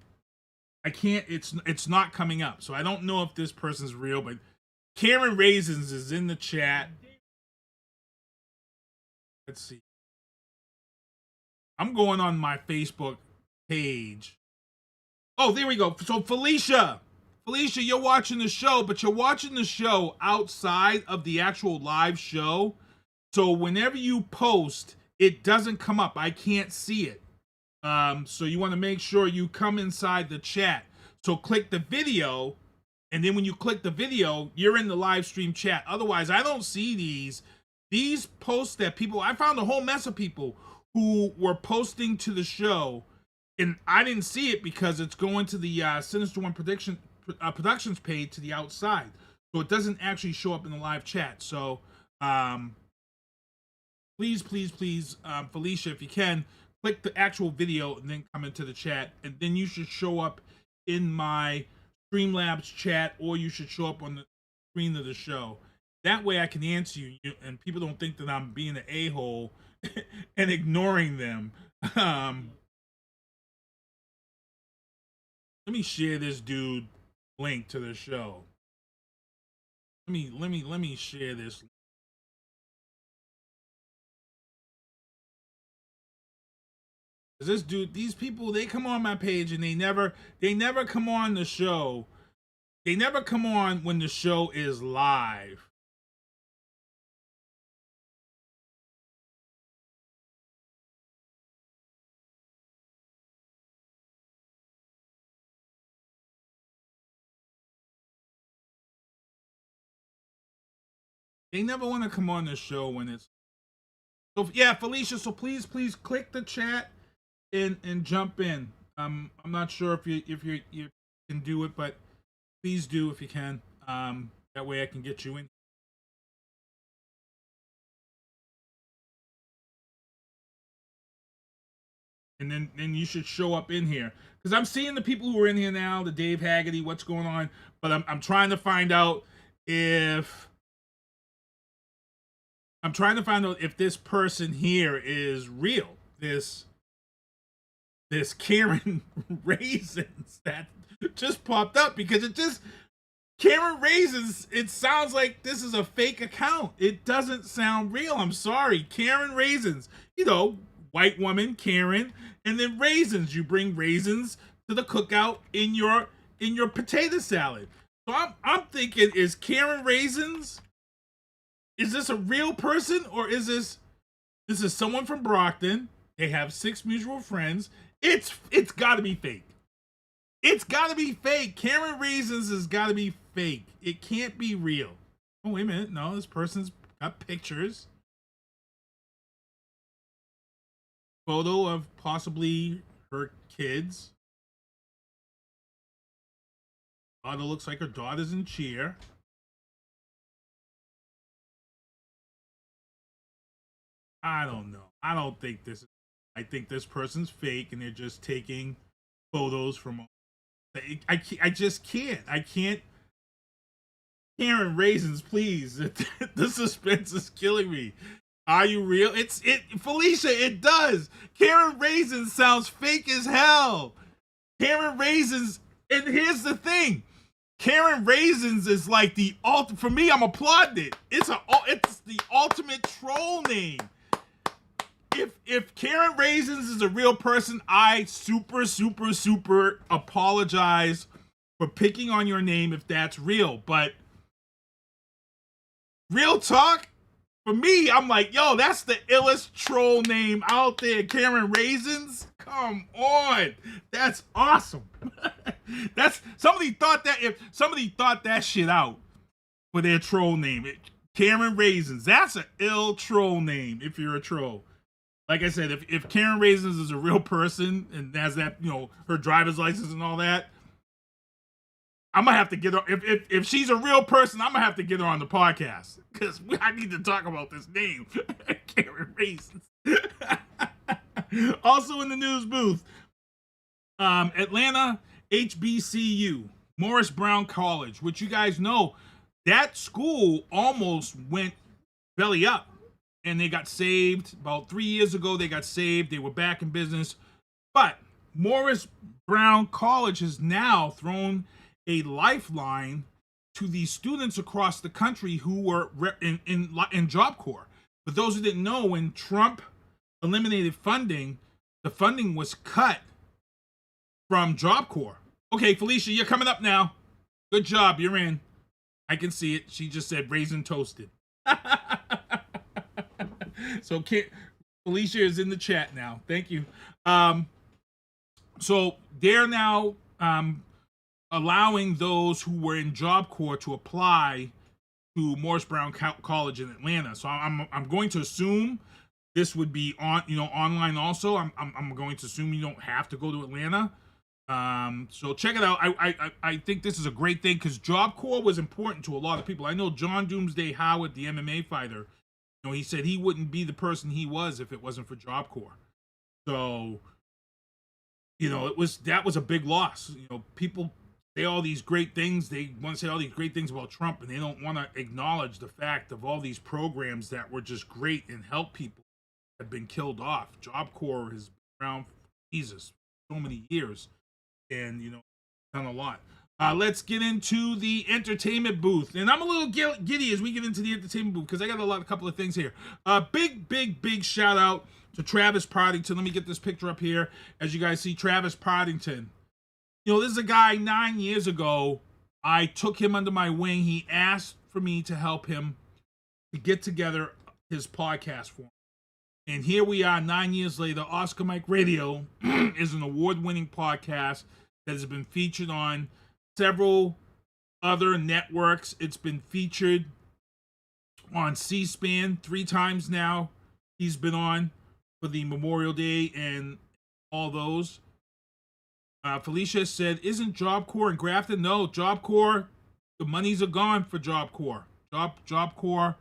I can't. It's not coming up, so I don't know if this person's real. But Karen Raisins is in the chat. Let's see. I'm going on my Facebook page. Oh, there we go. So Felicia, you're watching the show, but you're watching the show outside of the actual live show. So whenever you post, it doesn't come up. I can't see it. So you want to make sure you come inside the chat. So click the video, and then when you click the video, you're in the live stream chat. Otherwise, I don't see these posts that people. I found a whole mess of people who were posting to the show, and I didn't see it because it's going to the Sinister One Productions page to the outside, so it doesn't actually show up in the live chat. So please, Felicia, if you can, click the actual video and then come into the chat, and then you should show up in my Streamlabs chat, or you should show up on the screen of the show. That way I can answer you, and people don't think that I'm being an a-hole and ignoring them. Let me share this dude link to the show. Let me share this. This dude, these people, they come on my page and they never come on the show. They never come on when the show is live. They never want to come on the show when it's. So yeah, Felicia. So please click the chat and jump in. I'm not sure if you can do it, but please do if you can. That way I can get you in. And then you should show up in here, because I'm seeing the people who are in here now. The Dave Haggerty, what's going on? But I'm trying to find out if. I'm trying to find out if this person here is real. This Karen Raisins that just popped up, because Karen Raisins, it sounds like this is a fake account. It doesn't sound real. I'm sorry. Karen Raisins, white woman, Karen, and then raisins. You bring raisins to the cookout in your potato salad. So I'm thinking, is Karen Raisins is this a real person or is this is someone from Brockton? They have 6 mutual friends. It's got to be fake. It's got to be fake. Karen Raisins has got to be fake. It can't be real. Oh, wait a minute. No, this person's got pictures. Photo of possibly her kids. Daughter looks like her daughter's in cheer. I don't know. I don't think this is. I think this person's fake and they're just taking photos from. I just can't. I can't. Karen Raisins, please. The suspense is killing me. Are you real? Felicia, it does. Karen Raisins sounds fake as hell. Karen Raisins, and here's the thing. Karen Raisins is like the ultimate, for me, I'm applauding it. It's the ultimate troll name. If Karen Raisins is a real person, I super apologize for picking on your name if that's real. But real talk, for me, I'm like, yo, that's the illest troll name out there. Karen Raisins, come on, that's awesome. Somebody thought that shit out for their troll name. Karen Raisins, that's an ill troll name if you're a troll. Like I said, if Karen Raisins is a real person and has that, her driver's license and all that, I'm gonna have to get her. If she's a real person, I'm gonna have to get her on the podcast because I need to talk about this name, Karen Raisins. Also in the news booth, Atlanta HBCU, Morris Brown College, which you guys know, that school almost went belly up. And they got saved about 3 years ago. They got saved. They were back in business. But Morris Brown College has now thrown a lifeline to the students across the country who were in Job Corps. For those who didn't know, when Trump eliminated funding, the funding was cut from Job Corps. Okay, Felicia, you're coming up now. Good job. You're in. I can see it. She just said raisin toasted. So Felicia is in the chat now. Thank you. So they're now allowing those who were in Job Corps to apply to Morris Brown College in Atlanta. So I'm going to assume this would be online also. I'm going to assume you don't have to go to Atlanta. So check it out. I think this is a great thing because Job Corps was important to a lot of people. I know John Doomsday Howard, the MMA fighter, he said he wouldn't be the person he was if it wasn't for Job Corps. So, that was a big loss. People say all these great things. They want to say all these great things about Trump, and they don't want to acknowledge the fact of all these programs that were just great and help people have been killed off. Job Corps has been around for Jesus so many years, and done a lot. Let's get into the entertainment booth. And I'm a little giddy as we get into the entertainment booth because I got a couple of things here. Big shout out to Travis Partington. Let me get this picture up here. As you guys see, Travis Partington. This is a guy 9 years ago. I took him under my wing. He asked for me to help him to get together his podcast for him. And here we are 9 years later. Oscar Mike Radio is an award-winning podcast that has been featured on several other networks. It's been featured on C-SPAN 3 times now. He's been on for the Memorial Day and all those. Felicia said, isn't Job Corps in Grafton? No, Job Corps, the monies are gone for Job Corps. Job Corps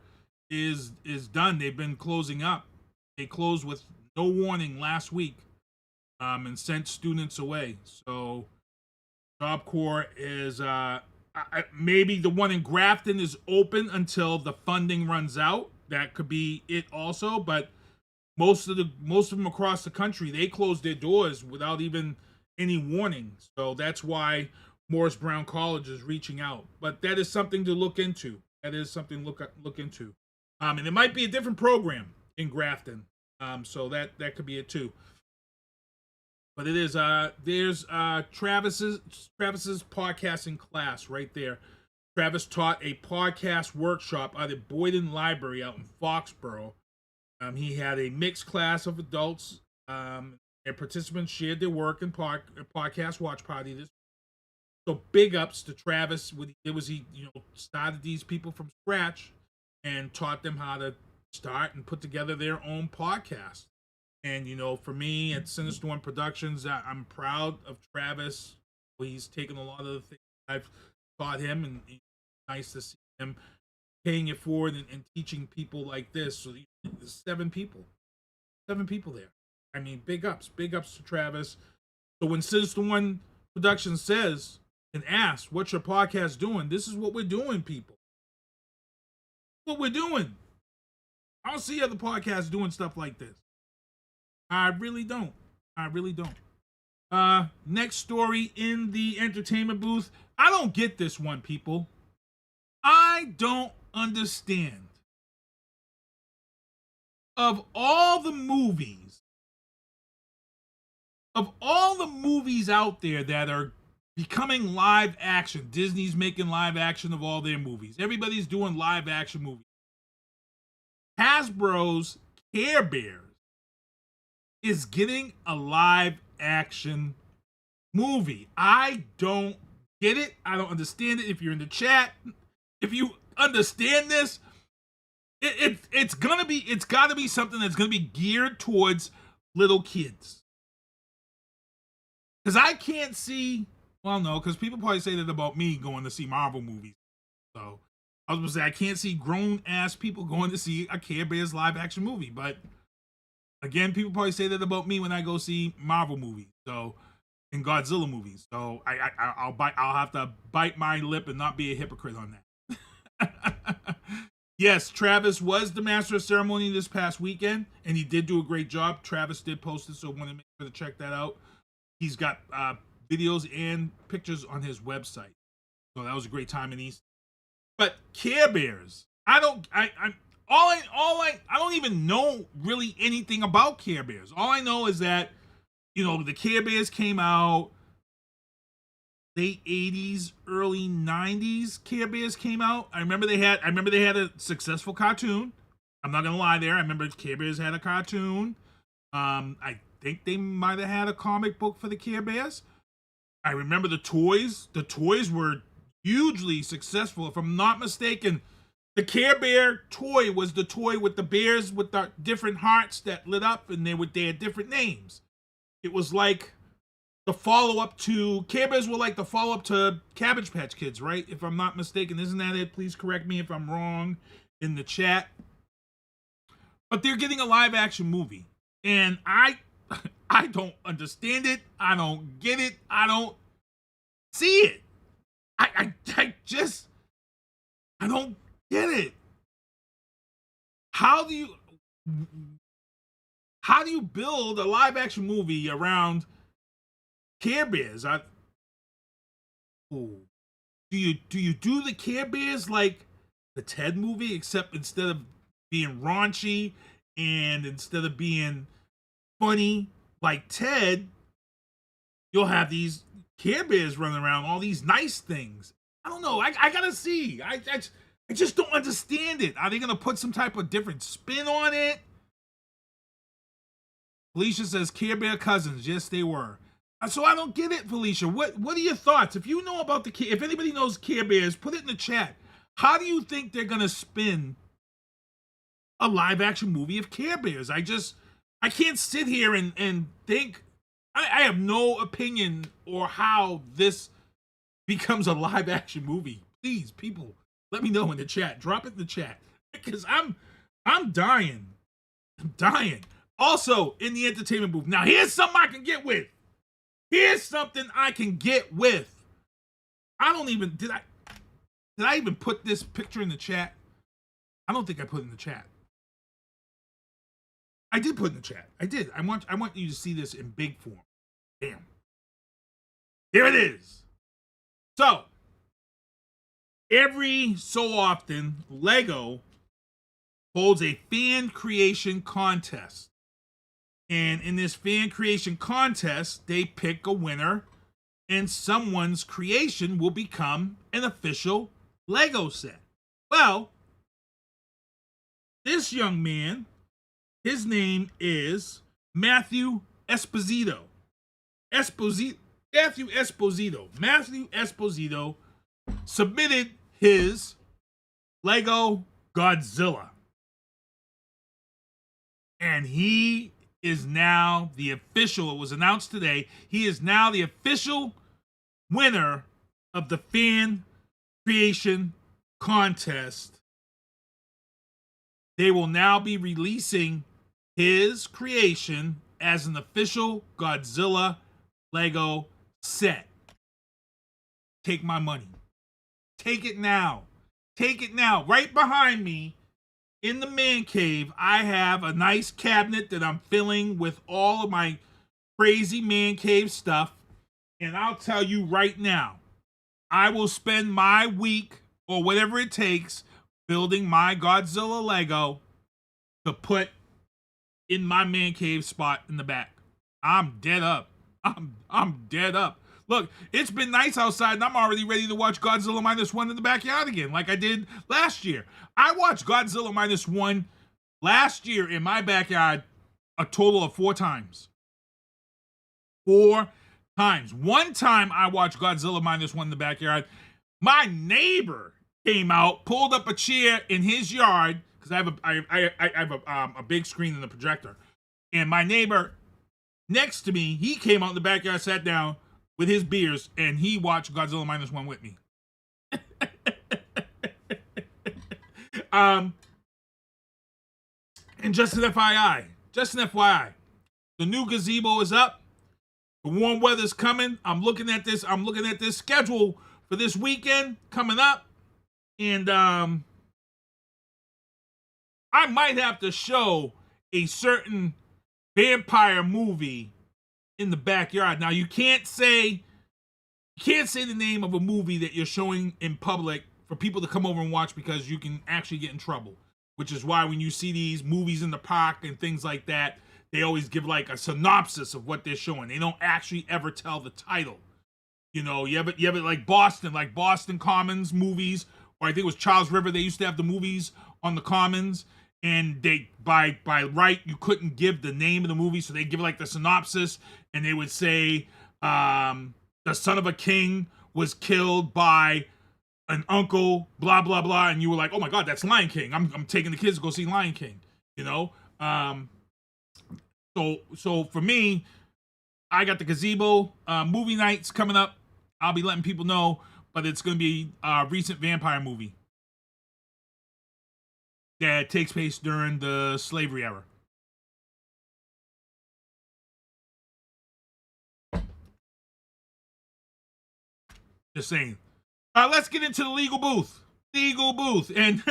is done. They've been closing up. They closed with no warning last week and sent students away. So Job Corps is maybe the one in Grafton is open until the funding runs out. That could be it also, but most of them across the country, they closed their doors without even any warning. So that's why Morris Brown College is reaching out. But that is something to look into. And it might be a different program in Grafton. So that could be it too. But it is there's Travis's podcasting class right there. Travis taught a podcast workshop at the Boyden Library out in Foxboro. He had a mixed class of adults, and participants shared their work in podcast watch party this. So big ups to Travis. What he did was he started these people from scratch and taught them how to start and put together their own podcast. And for me at Cinestorm Productions, I'm proud of Travis. He's taken a lot of the things I've taught him, and it's nice to see him paying it forward and teaching people like this. So there's 7 people there. I mean, big ups to Travis. So when Cinestorm Productions says and asks, what's your podcast doing? This is what we're doing, people. What we're doing. I don't see other podcasts doing stuff like this. I really don't. Next story in the entertainment booth. I don't get this one, people. I don't understand. Of all the movies out there that are becoming live action, Disney's making live action of all their movies. Everybody's doing live action movies. Hasbro's Care Bears is getting a live action movie. I don't get it. I don't understand it. If you're in the chat, if you understand this, it's gotta be something that's gonna be geared towards little kids. Because I can't see, well, no, because people probably say that about me going to see Marvel movies. So I was gonna say I can't see grown ass people going to see a Care Bears live action movie. But again, people probably say that about me when I go see Marvel movies, so and Godzilla movies. So I'll have to bite my lip and not be a hypocrite on that. Yes, Travis was the master of ceremony this past weekend, and he did do a great job. Travis did post it, so I want to make sure to check that out. He's got videos and pictures on his website, so that was a great time in East. But Care Bears, I don't even know really anything about Care Bears. All I know is that the Care Bears came out late 80s, early 90s. Care Bears came out. I remember they had a successful cartoon. I'm not gonna lie there. I remember Care Bears had a cartoon. I think they might have had a comic book for the Care Bears. I remember the toys. The toys were hugely successful. If I'm not mistaken, the Care Bear toy was the toy with the bears with the different hearts that lit up, and they had different names. It was like the follow-up to Care Bears were like the follow-up to Cabbage Patch Kids, right? If I'm not mistaken, isn't that it? Please correct me if I'm wrong in the chat. But they're getting a live-action movie, and I don't understand it. I don't get it. I don't see it. I don't get it. How do you build a live-action movie around Care Bears? Do you do the Care Bears like the Ted movie, except instead of being raunchy and instead of being funny like Ted, you'll have these Care Bears running around, all these nice things? I don't know. I gotta see. I just don't understand it. Are they gonna put some type of different spin on it? Felicia says Care Bear cousins. Yes, they were. So I don't get it, Felicia. What are your thoughts? If you know about if anybody knows Care Bears, put it in the chat. How do you think they're gonna spin a live action movie of Care Bears? I can't sit here and think. I have no opinion or how this becomes a live action movie. Please, people, let me know in the chat. Drop it in the chat, because I'm dying. I'm dying. Also, in the entertainment booth. Now, here's something I can get with. I don't even did I even put this picture in the chat? I don't think I put it in the chat. I did put it in the chat. I did. I want you to see this in big form. Damn. Here it is. So, every so often, Lego holds a fan creation contest. And in this fan creation contest, they pick a winner, and someone's creation will become an official Lego set. Well, this young man, his name is Matthew Esposito. Matthew Esposito submitted his Lego Godzilla. And he is now the official, it was announced today, he is now the official winner of the fan creation contest. They will now be releasing his creation as an official Godzilla Lego set. Take my money. Take it now. Take it now. Right behind me in the man cave, I have a nice cabinet that I'm filling with all of my crazy man cave stuff. And I'll tell you right now, I will spend my week or whatever it takes building my Godzilla Lego to put in my man cave spot in the back. I'm dead up. I'm dead up. Look, it's been nice outside and I'm already ready to watch Godzilla -1 in the backyard again, like I did last year. I watched Godzilla -1 last year in my backyard a total of 4 times. 4 times. One time I watched Godzilla -1 in the backyard. My neighbor came out, pulled up a chair in his yard, because I have a big screen and a projector. And my neighbor next to me, he came out in the backyard, sat down with his beers, and he watched Godzilla -1 with me. And just an FYI, the new gazebo is up. The warm weather's coming. I'm looking at this schedule for this weekend coming up. And I might have to show a certain vampire movie in the backyard. Now you can't say the name of a movie that you're showing in public for people to come over and watch, because you can actually get in trouble. Which is why when you see these movies in the park and things like that, they always give like a synopsis of what they're showing. They don't actually ever tell the title. You know, you have it like Boston Commons movies, or I think it was Charles River. They used to have the movies on the Commons, and they by right you couldn't give the name of the movie, so they give like the synopsis, and they would say the son of a king was killed by an uncle, blah blah blah, and you were like, oh my god, that's Lion King. I'm taking the kids to go see Lion King. You know, so for me, I got the gazebo movie nights coming up. I'll be letting people know, but it's going to be a recent vampire movie that takes place during the slavery era. Just saying. Let's get into the legal booth. And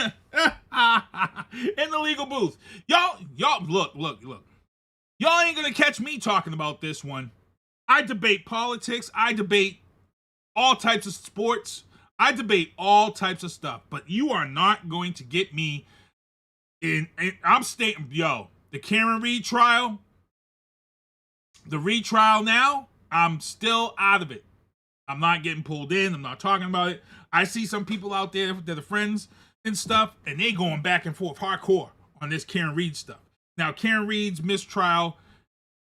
in the legal booth, y'all, look. Y'all ain't gonna catch me talking about this one. I debate politics. I debate all types of sports. I debate all types of stuff. But you are not going to get me in. I'm stating, the Karen Reed trial, the retrial now, I'm still out of it. I'm not getting pulled in. I'm not talking about it. I see some people out there that are friends and stuff, and they going back and forth hardcore on this Karen Reed stuff. Now, Karen Reed's mistrial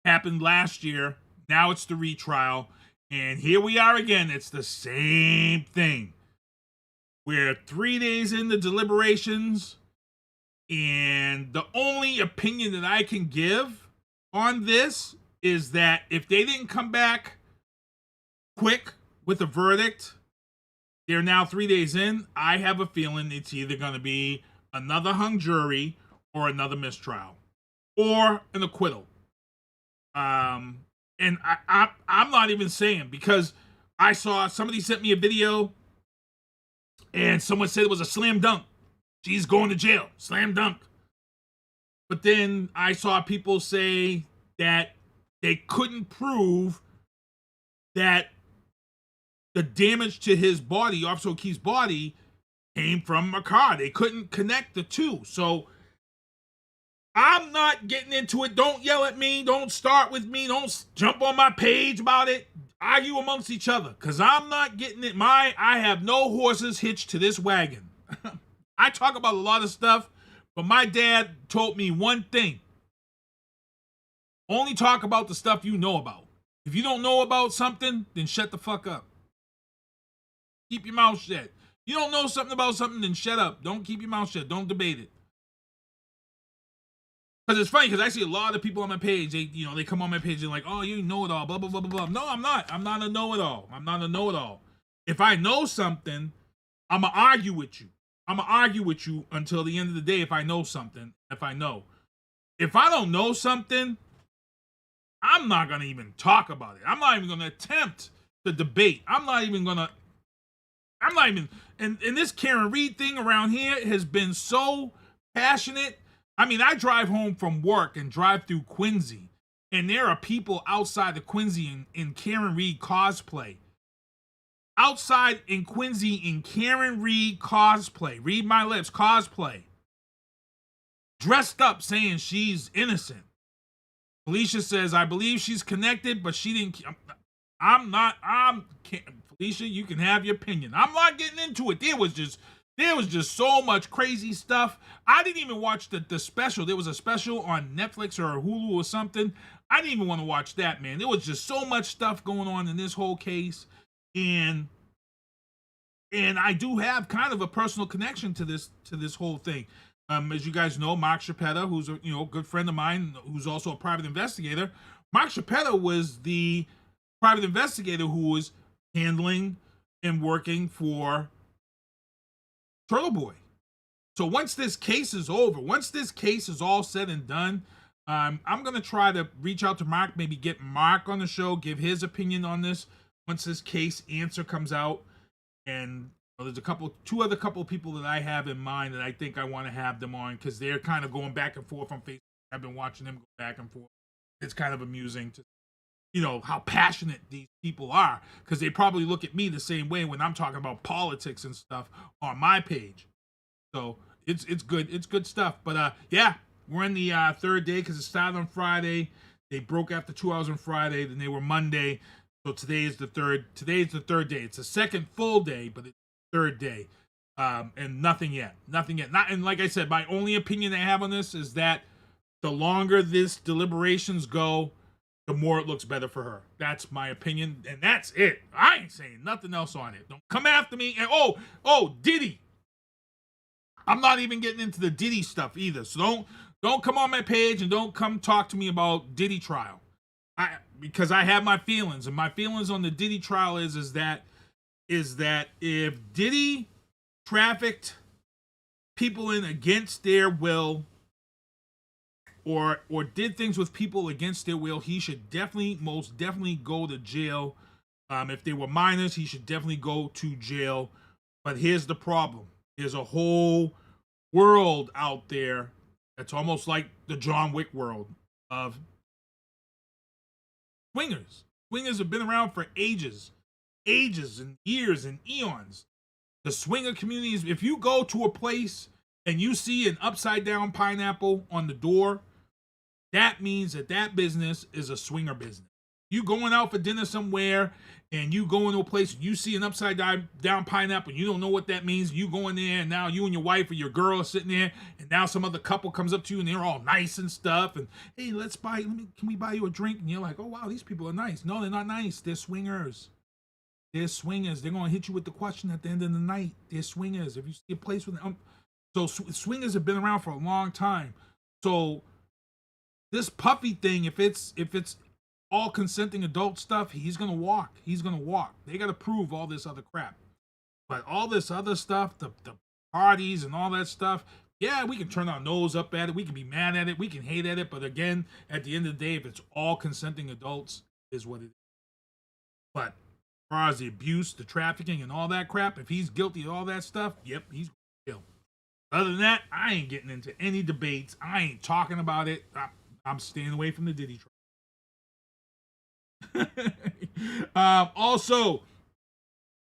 happened last year. Now it's the retrial. And here we are again. It's the same thing. We're 3 days into deliberations, and the only opinion that I can give on this is that if they didn't come back quick with a verdict, they're now 3 days in, I have a feeling it's either going to be another hung jury or another mistrial or an acquittal. And I'm not even saying, because I saw somebody sent me a video and someone said it was a slam dunk. She's going to jail. Slam dunk. But then I saw people say that they couldn't prove that the damage to his body, Officer O'Keefe's body, came from a car. They couldn't connect the two. So I'm not getting into it. Don't yell at me. Don't start with me. Don't jump on my page about it. argue amongst each other, because I'm not getting it. I have no horses hitched to this wagon. I talk about a lot of stuff, but my dad told me one thing. Only talk about the stuff you know about. If you don't know about something, then shut the fuck up. Keep your mouth shut. You don't know something about something, then shut up. Don't keep your mouth shut. Don't debate it. Because it's funny, because I see a lot of people on my page, they come on my page and like, oh, you know it all, blah, blah, blah, blah, blah. No, I'm not. I'm not a know-it-all. I'm not a know-it-all. If I know something, I'm going to argue with you. I'm going to argue with you until the end of the day if I know something, if I know. If I don't know something, I'm not going to even talk about it. I'm not even going to attempt to debate. And this Karen Reed thing around here has been so passionate. I mean, I drive home from work and drive through Quincy, and there are people outside of Quincy in Karen Reed cosplay. Outside in Quincy in Karen Reed cosplay. Read my lips, cosplay. Dressed up saying she's innocent. Felicia says, I believe she's connected, but she didn't. Felicia, you can have your opinion. I'm not getting into it. There was just so much crazy stuff. I didn't even watch the special. There was a special on Netflix or Hulu or something. I didn't even want to watch that, man. There was just so much stuff going on in this whole case. And I do have kind of a personal connection to this whole thing. As you guys know, Mark Chauppetta, who's a good friend of mine, who's also a private investigator. Mark Chauppetta was the private investigator who was handling and working for Turtle Boy. So once this case is over, once this case is all said and done, I'm going to try to reach out to Mark, maybe get Mark on the show, give his opinion on this once this case answer comes out. And there's two other people that I have in mind that I think I want to have them on because they're kind of going back and forth on Facebook. I've been watching them go back and forth. It's kind of amusing to how passionate these people are, because they probably look at me the same way when I'm talking about politics and stuff on my page. So it's good. It's good stuff. But yeah, we're in the third day because it started on Friday. They broke after 2 hours on Friday. Then they were Monday. So today is the third day. It's the second full day, but it's the third day. And nothing yet. And like I said, my only opinion I have on this is that the longer this deliberations go, the more it looks better for her. That's my opinion, and that's it. I ain't saying nothing else on it. Don't come after me. And Diddy. I'm not even getting into the Diddy stuff either. So don't come on my page and don't come talk to me about Diddy trial. Because I have my feelings, and my feelings on the Diddy trial is that if Diddy trafficked people in against their will, or did things with people against their will, he should most definitely go to jail. If they were minors, he should definitely go to jail. But here's the problem. There's a whole world out there that's almost like the John Wick world of swingers. Swingers have been around for ages and years and eons. The swinger communities, if you go to a place and you see an upside down pineapple on the door, that means that business is a swinger business. You going out for dinner somewhere and you go into a place and you see an upside down pineapple and you don't know what that means. You go in there and now you and your wife or your girl are sitting there and now some other couple comes up to you and they're all nice and stuff. And hey, can we buy you a drink? And you're like, oh wow, these people are nice. No, they're not nice. They're swingers. They're swingers. They're going to hit you with the question at the end of the night. They're swingers. If you see a place with them. So swingers have been around for a long time. So this puffy thing, if it's all consenting adult stuff, he's gonna walk. They gotta prove all this other crap. But all this other stuff, the parties and all that stuff, yeah, we can turn our nose up at it, we can be mad at it, we can hate at it, but again, at the end of the day, if it's all consenting adults, is what it is. But as far as the abuse, the trafficking and all that crap, if he's guilty of all that stuff, yep, he's going to jail. Other than that, I ain't getting into any debates. I ain't talking about it. I'm staying away from the Diddy trial. Also,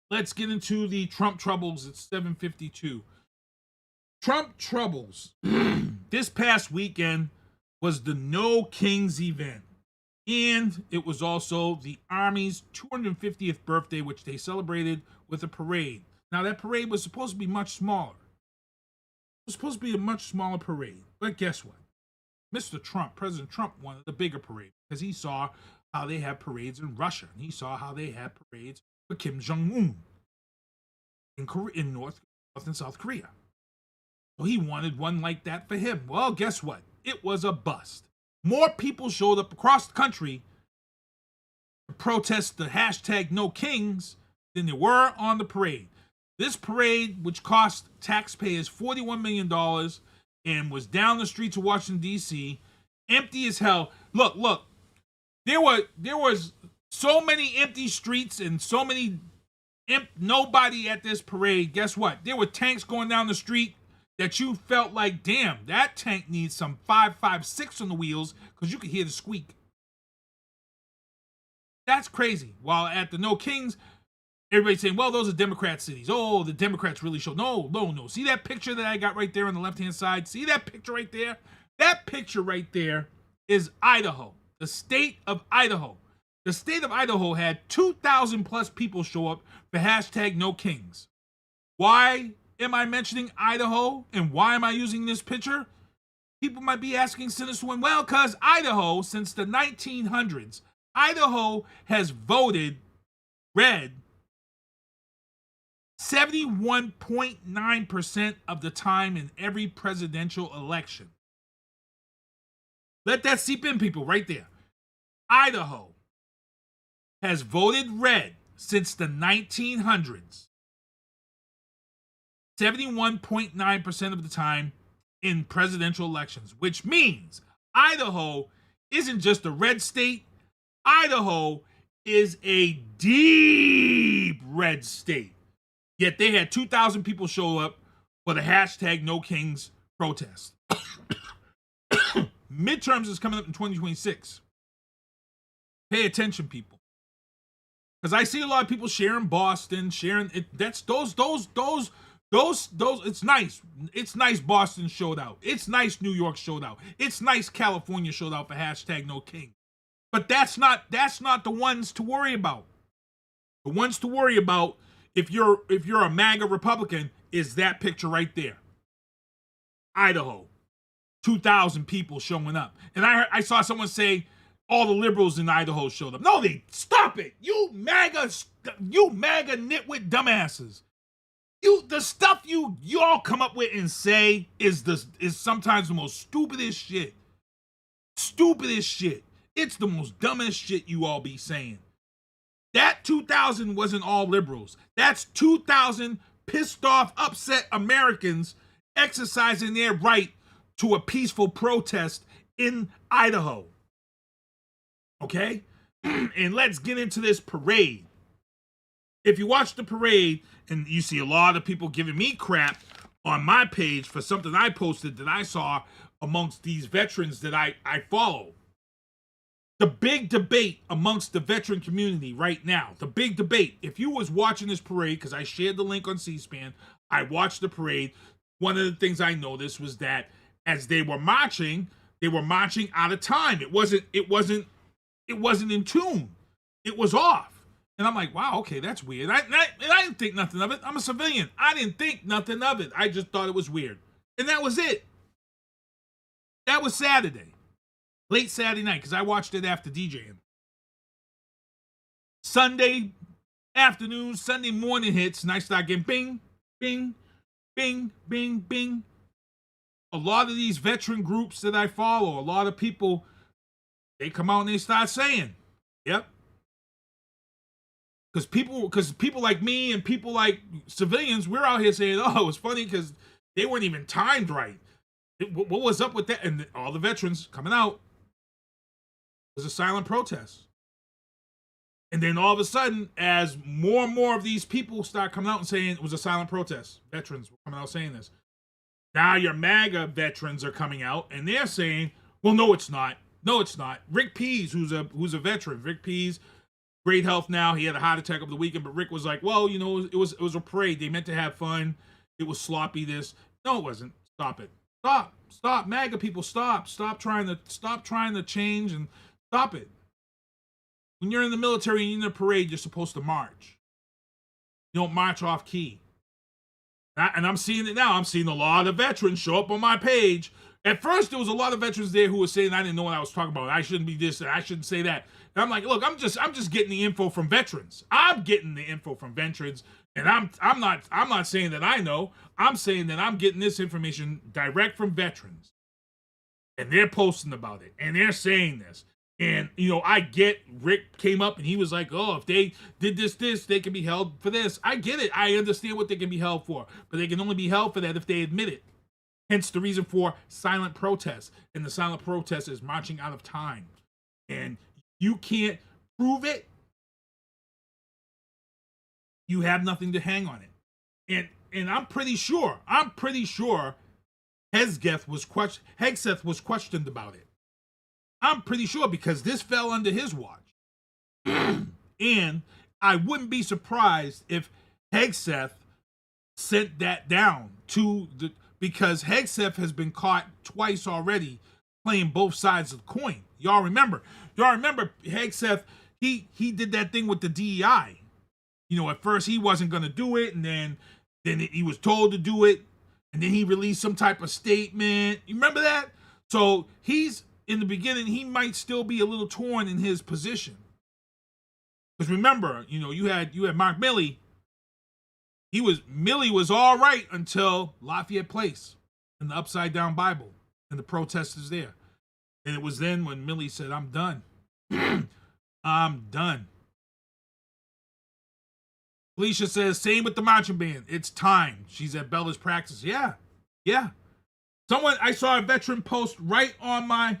let's get into the Trump troubles at 7:52. Trump troubles. This past weekend was the No Kings event. And it was also the Army's 250th birthday, which they celebrated with a parade. Now, that parade was supposed to be much smaller. It was supposed to be a much smaller parade. But guess what? Mr. Trump, President Trump, wanted a bigger parade because he saw how they had parades in Russia. And he saw how they had parades for Kim Jong-un in North and South Korea. So he wanted one like that for him. Well, guess what? It was a bust. More people showed up across the country to protest the hashtag No Kings than there were on the parade. This parade, which cost taxpayers $41 million and was down the streets of Washington, D.C., empty as hell. Look, there was so many empty streets and so many nobody at this parade. Guess what? There were tanks going down the street that you felt like, damn, that tank needs some 5.56 on the wheels because you could hear the squeak. That's crazy. While at the No Kings, everybody's saying, well, those are Democrat cities. Oh, the Democrats really show. No. See that picture that I got right there on the left-hand side? See that picture right there? That picture right there is Idaho, the state of Idaho. The state of Idaho had 2,000 plus people show up for hashtag No Kings. Why am I mentioning Idaho and why am I using this picture? People might be asking Sinister One, well, because Idaho, since the 1900s, Idaho has voted red 71.9% of the time in every presidential election. Let that seep in, people, right there. Idaho has voted red since the 1900s. 71.9% of the time in presidential elections, which means Idaho isn't just a red state. Idaho is a deep red state. Yet they had 2,000 people show up for the hashtag No Kings protest. Midterms is coming up in 2026. Pay attention, people. Because I see a lot of people sharing Boston, sharing it. That's those, it's nice. It's nice Boston showed out. It's nice New York showed out. It's nice California showed out for hashtag No King. But that's not the ones to worry about. The ones to worry about if you're a MAGA Republican is that picture right there. Idaho. 2,000 people showing up. And I saw someone say all the liberals in Idaho showed up. No, they stop it. You MAGA nitwit dumbasses. The stuff you all come up with and say is sometimes the most stupidest shit. Stupidest shit. It's the most dumbest shit you all be saying. That 2,000 wasn't all liberals. That's 2,000 pissed off, upset Americans exercising their right to a peaceful protest in Idaho. Okay? And let's get into this parade. If you watch the parade, and you see a lot of people giving me crap on my page for something I posted that I saw amongst these veterans that I follow. The big debate amongst the veteran community right now, the big debate, if you was watching this parade, because I shared the link on C-SPAN, I watched the parade, one of the things I noticed was that as they were marching out of time. It wasn't in tune. It was off. And I'm like, wow, okay, that's weird. I didn't think nothing of it. I'm a civilian. I didn't think nothing of it. I just thought it was weird. And that was it. That was Saturday. Late Saturday night, because I watched it after DJing. Sunday afternoon, Sunday morning hits, and I start getting bing, bing, bing, bing, bing. A lot of these veteran groups that I follow, a lot of people, they come out and they start saying, yep. Because people like me and people like civilians, we're out here saying, oh, it's funny because they weren't even timed right. What was up with that? And all the veterans coming out, it was a silent protest. And then all of a sudden, as more and more of these people start coming out and saying it was a silent protest, veterans were coming out saying this. Now your MAGA veterans are coming out and they're saying, well, no, it's not. No, it's not. Rick Pease, who's a veteran, Rick Pease, great health now. He had a heart attack over the weekend, but Rick was like, well, you know, it was a parade. They meant to have fun. It was sloppy this. No, it wasn't. Stop it. Stop. MAGA people, stop. Stop trying to change and stop it. When you're in the military and you're in a parade, you're supposed to march. You don't march off key. And I'm seeing it now. I'm seeing a lot of veterans show up on my page. At first, there was a lot of veterans there who were saying I didn't know what I was talking about. I shouldn't be this and I shouldn't say that. And I'm like, look, I'm just getting the info from veterans. I'm getting the info from veterans, and I'm not saying that I know. I'm saying that I'm getting this information direct from veterans, and they're posting about it, and they're saying this. And, you know, I get Rick came up and he was like, oh, if they did this, they can be held for this. I get it. I understand what they can be held for, but they can only be held for that if they admit it. Hence the reason for silent protest. And the silent protest is marching out of time. And you can't prove it. You have nothing to hang on it. And I'm pretty sure Hegseth was questioned about it. I'm pretty sure because this fell under his watch. And I wouldn't be surprised if Hegseth sent that down to the, because Hegseth has been caught twice already playing both sides of the coin. Y'all remember Hegseth, he did that thing with the DEI. You know, at first he wasn't going to do it, and then he was told to do it, and then he released some type of statement. You remember that? So he's, in the beginning, he might still be a little torn in his position. Because remember, you know, you had Mark Milley. Milley was all right until Lafayette Place and the Upside Down Bible and the protesters there. And it was then when Milley said, I'm done. I'm done. Felicia says, same with the marching band. It's time. She's at Bella's practice. Yeah. I saw a veteran post right on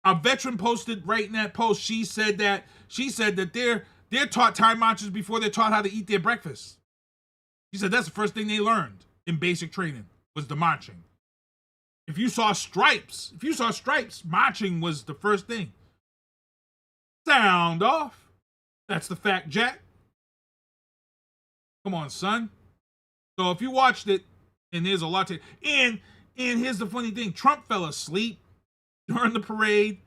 a veteran posted right in that post. She said that they're taught time marches before they're taught how to eat their breakfast. She said that's the first thing they learned in basic training was the marching. If you saw stripes, marching was the first thing. Sound off. That's the fact, Jack. Come on, son. So if you watched it, and there's a lot to, and here's the funny thing, Trump fell asleep during the parade.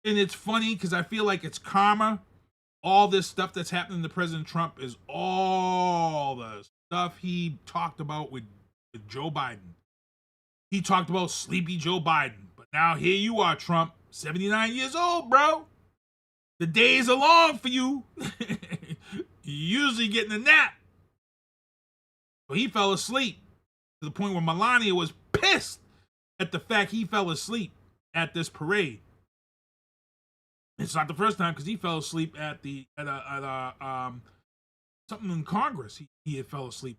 And it's funny because I feel like it's karma. All this stuff that's happening to President Trump is all the stuff he talked about with Joe Biden. He talked about sleepy Joe Biden. But now here you are, Trump, 79 years old, bro. The days are long for you. You're usually getting a nap. So he fell asleep to the point where Melania was pissed at the fact he fell asleep at this parade. It's not the first time because he fell asleep at something in Congress. He had fell asleep,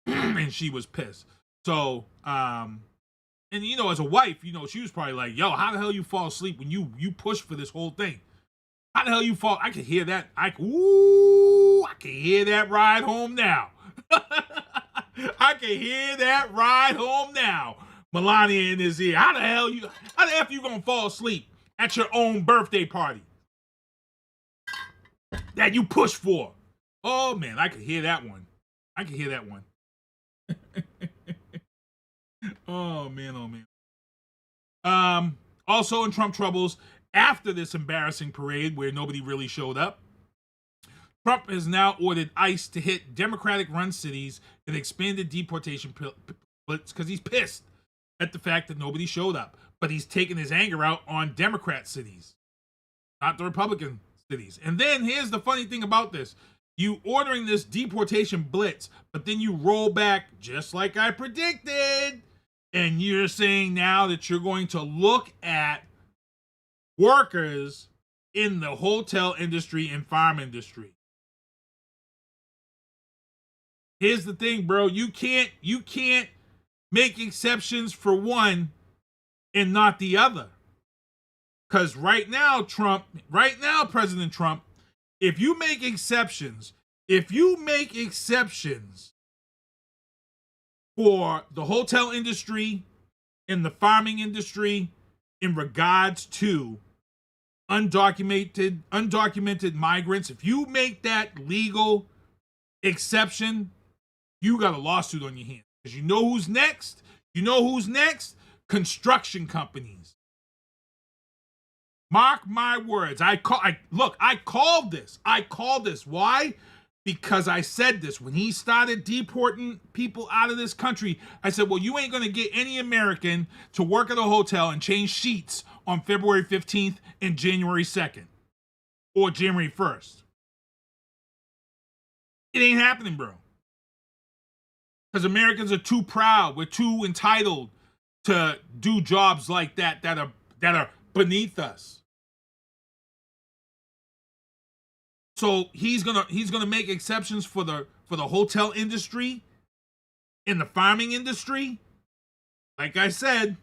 and she was pissed. So, and you know, as a wife, you know, she was probably like, "Yo, how the hell you fall asleep when you push for this whole thing? How the hell you fall?" I could hear that. I can hear that ride home now. I can hear that ride home now. Melania in his ear. How the F you gonna fall asleep at your own birthday party that you push for? Oh man, I could hear that one. Oh man. Also in Trump troubles, after this embarrassing parade where nobody really showed up, Trump has now ordered ICE to hit Democratic-run cities and expanded deportation blitz because he's pissed at the fact that nobody showed up. But he's taking his anger out on Democrat cities, not the Republican cities. And then here's the funny thing about this. You ordering this deportation blitz, but then you roll back just like I predicted. And you're saying now that you're going to look at workers in the hotel industry and farm industry. Here's the thing, bro. You can't make exceptions for one and not the other. Because right now, President Trump, if you make exceptions for the hotel industry and the farming industry in regards to undocumented migrants, if you make that legal exception, you got a lawsuit on your hands. Because you know who's next? Construction companies. Mark my words. I called this. Why? Because I said this. When he started deporting people out of this country, I said, well, you ain't going to get any American to work at a hotel and change sheets on February 15th and January 2nd or January 1st. It ain't happening, bro. Because Americans are too proud. We're too entitled to do jobs like that are beneath us. So he's gonna make exceptions for the hotel industry, in the farming industry. Like I said,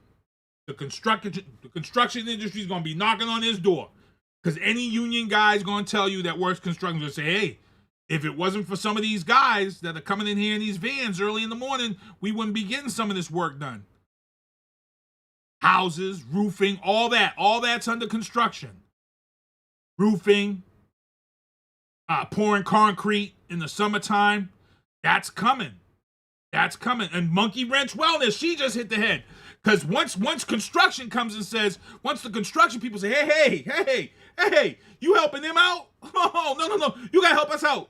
the construction industry is gonna be knocking on his door, because any union guy is gonna tell you that works construction will say, hey, if it wasn't for some of these guys that are coming in here in these vans early in the morning, we wouldn't be getting some of this work done. Houses, roofing, all that's under construction. Roofing. Pouring concrete in the summertime, that's coming. And Monkey Wrench Wellness, she just hit the head. Because once construction comes and says, once the construction people say, hey, you helping them out? Oh, no, you gotta help us out.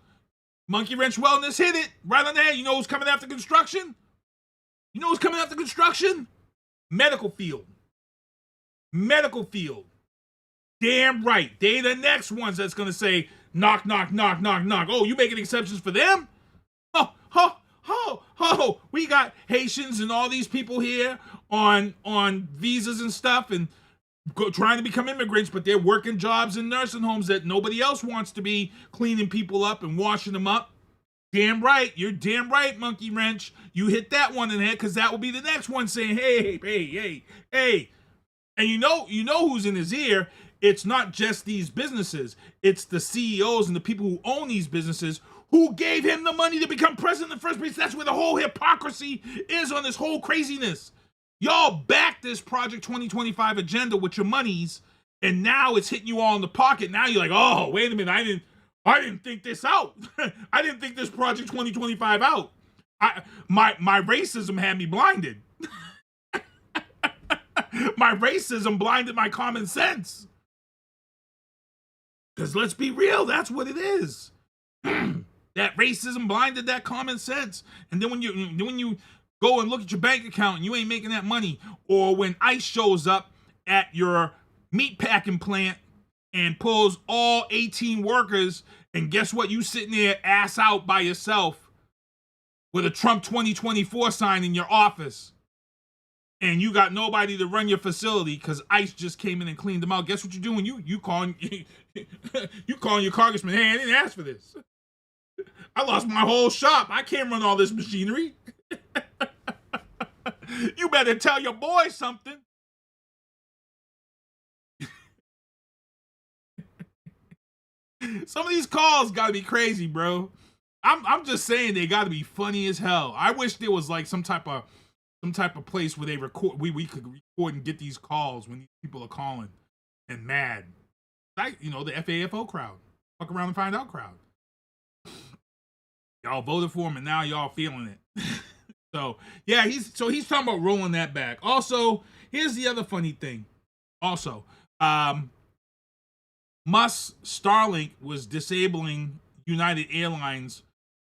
Monkey Wrench Wellness hit it right on the head. You know who's coming after construction? Medical field. Damn right. They the next ones that's gonna say, knock, knock, knock, knock, knock. Oh, you making exceptions for them? We got Haitians and all these people here on visas and stuff and trying to become immigrants, but they're working jobs in nursing homes that nobody else wants to be cleaning people up and washing them up. Damn right. You're damn right, Monkey Wrench. You hit that one in the head, because that will be the next one saying, hey. And you know who's in his ear. It's not just these businesses. It's the CEOs and the people who own these businesses who gave him the money to become president in the first place. That's where the whole hypocrisy is on this whole craziness. Y'all back this Project 2025 agenda with your monies, and now it's hitting you all in the pocket. Now you're like, oh, wait a minute, I didn't think this out. I didn't think this Project 2025 out. My racism had me blinded. My racism blinded my common sense. Because let's be real, that's what it is. That racism blinded that common sense. And then when you go and look at your bank account and you ain't making that money, or when ICE shows up at your meat packing plant and pulls all 18 workers, and guess what? You sitting there ass out by yourself with a Trump 2024 sign in your office, and you got nobody to run your facility because ICE just came in and cleaned them out. Guess what you're doing? You calling your congressman, hey, I didn't ask for this. I lost my whole shop. I can't run all this machinery. You better tell your boy something. Some of these calls gotta be crazy, bro. I'm just saying they gotta be funny as hell. I wish there was like some type of place where they record, we could record and get these calls when these people are calling and mad. Like, the FAFO crowd. Fuck around and find out crowd. Y'all voted for him and now y'all feeling it. So yeah, he's talking about rolling that back. Also, here's the other funny thing. Also, Musk's Starlink was disabling United Airlines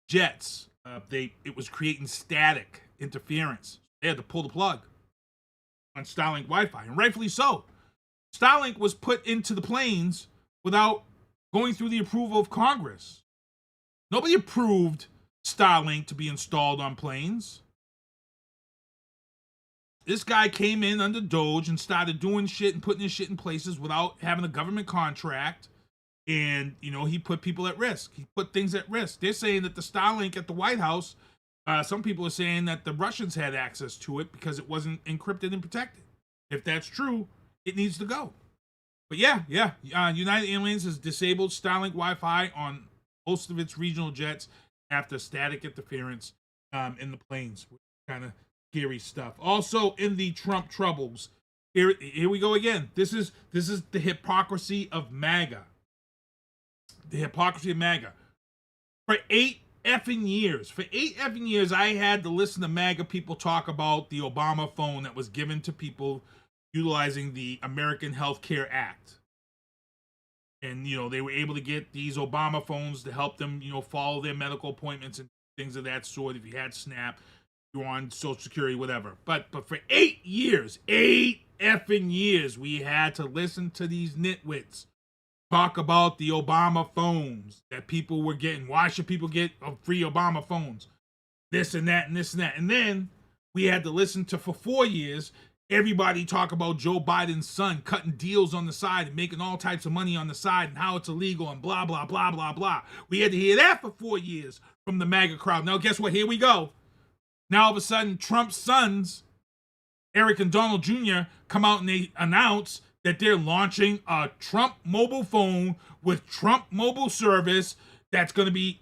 jets. It was creating static interference. They had to pull the plug on Starlink Wi-Fi, and rightfully so. Starlink was put into the planes without going through the approval of Congress. Nobody approved Starlink to be installed on planes. This guy came in under Doge and started doing shit and putting his shit in places without having a government contract. And, he put people at risk. He put things at risk. They're saying that the Starlink at the White House, some people are saying that the Russians had access to it because it wasn't encrypted and protected. If that's true, it needs to go. But yeah. United Airlines has disabled Starlink Wi-Fi on most of its regional jets after static interference in the planes. Kind of scary stuff. Also, in the Trump troubles, here we go again. This is the hypocrisy of MAGA. The hypocrisy of MAGA. For 8 effing years, I had to listen to MAGA people talk about the Obama phone that was given to people utilizing the American Health Care Act. And, you know, they were able to get these Obama phones to help them, you know, follow their medical appointments and things of that sort. If you had SNAP, you were on Social Security, whatever. But for 8 years, 8 effing years, we had to listen to these nitwits talk about the Obama phones that people were getting. Why should people get free Obama phones? This and that and this and that. And then we had to listen to, for 4 years, everybody talk about Joe Biden's son cutting deals on the side and making all types of money on the side and how it's illegal and blah, blah, blah, blah, blah. We had to hear that for 4 years from the MAGA crowd. Now, guess what? Here we go. Now, all of a sudden, Trump's sons, Eric and Donald Jr., come out and they announce that they're launching a Trump mobile phone with Trump mobile service that's going to be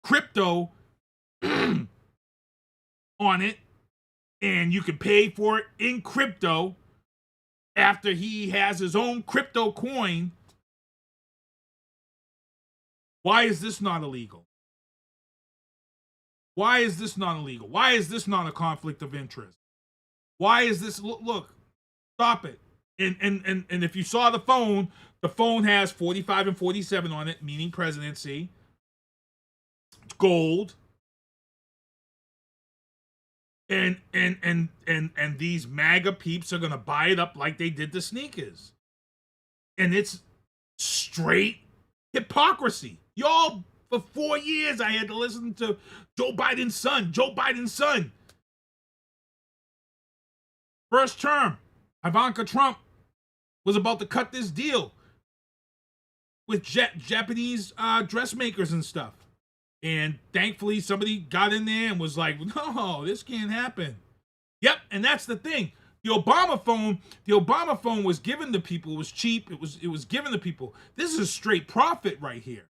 crypto on it. And you can pay for it in crypto after he has his own crypto coin. Why is this not illegal? Why is this not illegal? Why is this not a conflict of interest? Why is this? Look, stop it. And if you saw the phone has 45 and 47 on it, meaning presidency. It's gold. And these MAGA peeps are gonna buy it up like they did the sneakers. And it's straight hypocrisy. Y'all, for 4 years, I had to listen to Joe Biden's son. Joe Biden's son. First term, Ivanka Trump was about to cut this deal with Japanese dressmakers and stuff. And thankfully, somebody got in there and was like, no, this can't happen. Yep, and that's the thing. The Obama phone was given to people. It was cheap. It was given to people. This is straight profit right here.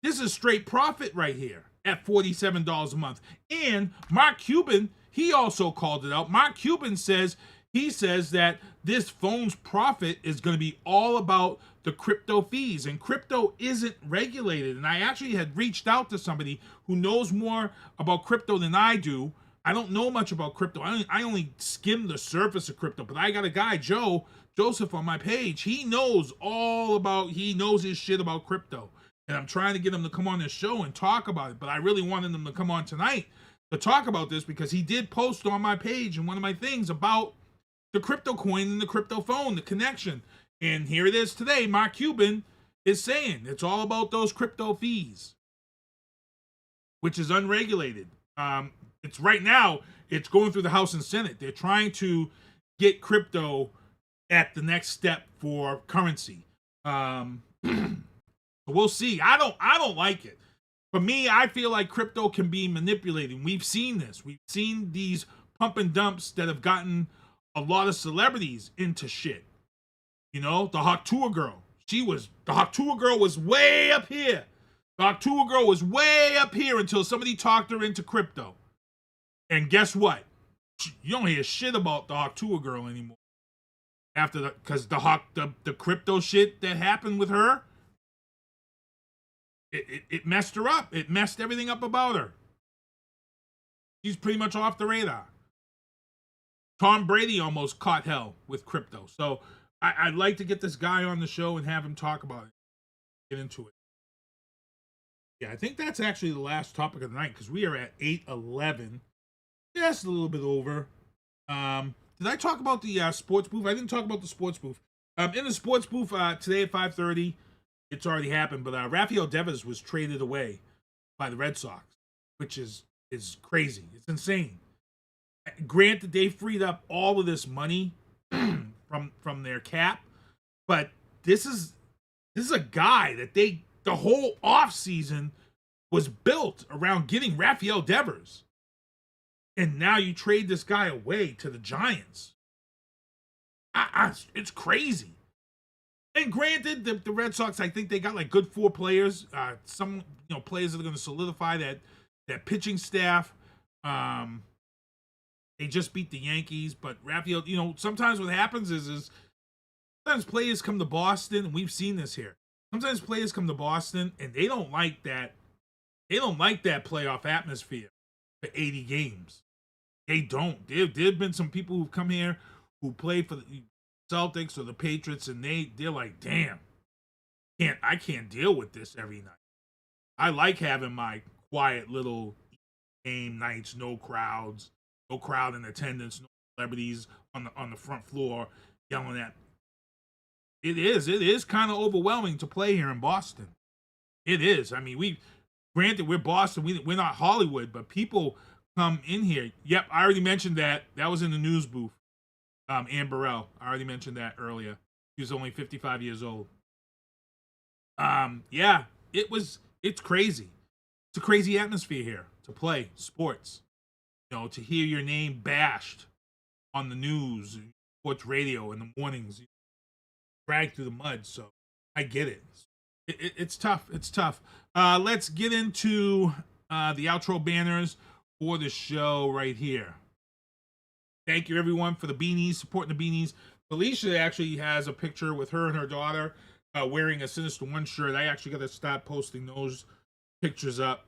This is straight profit right here at $47 a month. And Mark Cuban, he also called it out. Mark Cuban says that this phone's profit is going to be all about the crypto fees, and crypto isn't regulated. And I actually had reached out to somebody who knows more about crypto than I do. I don't know much about crypto. I only skim the surface of crypto, but I got a guy, Joseph, on my page. He knows his shit about crypto. And I'm trying to get him to come on this show and talk about it. But I really wanted him to come on tonight to talk about this because he did post on my page and one of my things about the crypto coin and the crypto phone, the connection. And here it is today. Mark Cuban is saying it's all about those crypto fees, which is unregulated. It's right now, it's going through the House and Senate. They're trying to get crypto at the next step for currency. We'll see. I don't like it. For me, I feel like crypto can be manipulated. We've seen this. We've seen these pump and dumps that have gotten a lot of celebrities into shit. You know, the Chauppetta girl. The Chauppetta girl was way up here. The Chauppetta girl was way up here until somebody talked her into crypto. And guess what? You don't hear shit about the Chauppetta girl anymore. Because the crypto shit that happened with her, it messed her up. It messed everything up about her. She's pretty much off the radar. Tom Brady almost caught hell with crypto. So I'd like to get this guy on the show and have him talk about it. Get into it. Yeah, I think that's actually the last topic of the night because we are at 8:11. Just a little bit over. Did I talk about the sports booth? I didn't talk about the sports booth. In the sports booth today at 5:30, it's already happened, but Rafael Devers was traded away by the Red Sox, which is crazy. It's insane. Granted, they freed up all of this money from their cap, but this is a guy that the whole offseason was built around getting Rafael Devers. And now you trade this guy away to the Giants. It's crazy. And granted, the Red Sox, I think they got like good 4 players. Some players that are going to solidify that pitching staff. They just beat the Yankees, but Rafael, sometimes what happens is sometimes players come to Boston, and we've seen this here. Sometimes players come to Boston and they don't like that. They don't like that playoff atmosphere for 80 games. They don't. There have been some people who've come here who play for the Celtics or the Patriots, and they're like, damn, I can't deal with this every night. I like having my quiet little game nights, no crowd in attendance, no celebrities on the front floor yelling at me. It is kind of overwhelming to play here in Boston. It is. I mean, granted we're Boston, we're not Hollywood, but people come in here. Yep, I already mentioned that. That was in the news booth. Ann Burrell, I already mentioned that earlier. She was only 55 years old. Yeah, it's crazy. It's a crazy atmosphere here to play sports. You know, to hear your name bashed on the news, sports radio in the mornings, dragged through the mud. So I get it. It's tough. It's tough. Let's get into the outro banners for the show right here. Thank you, everyone, for the beanies, supporting the beanies. Felicia actually has a picture with her and her daughter wearing a Sinister One shirt. I actually got to start posting those pictures up.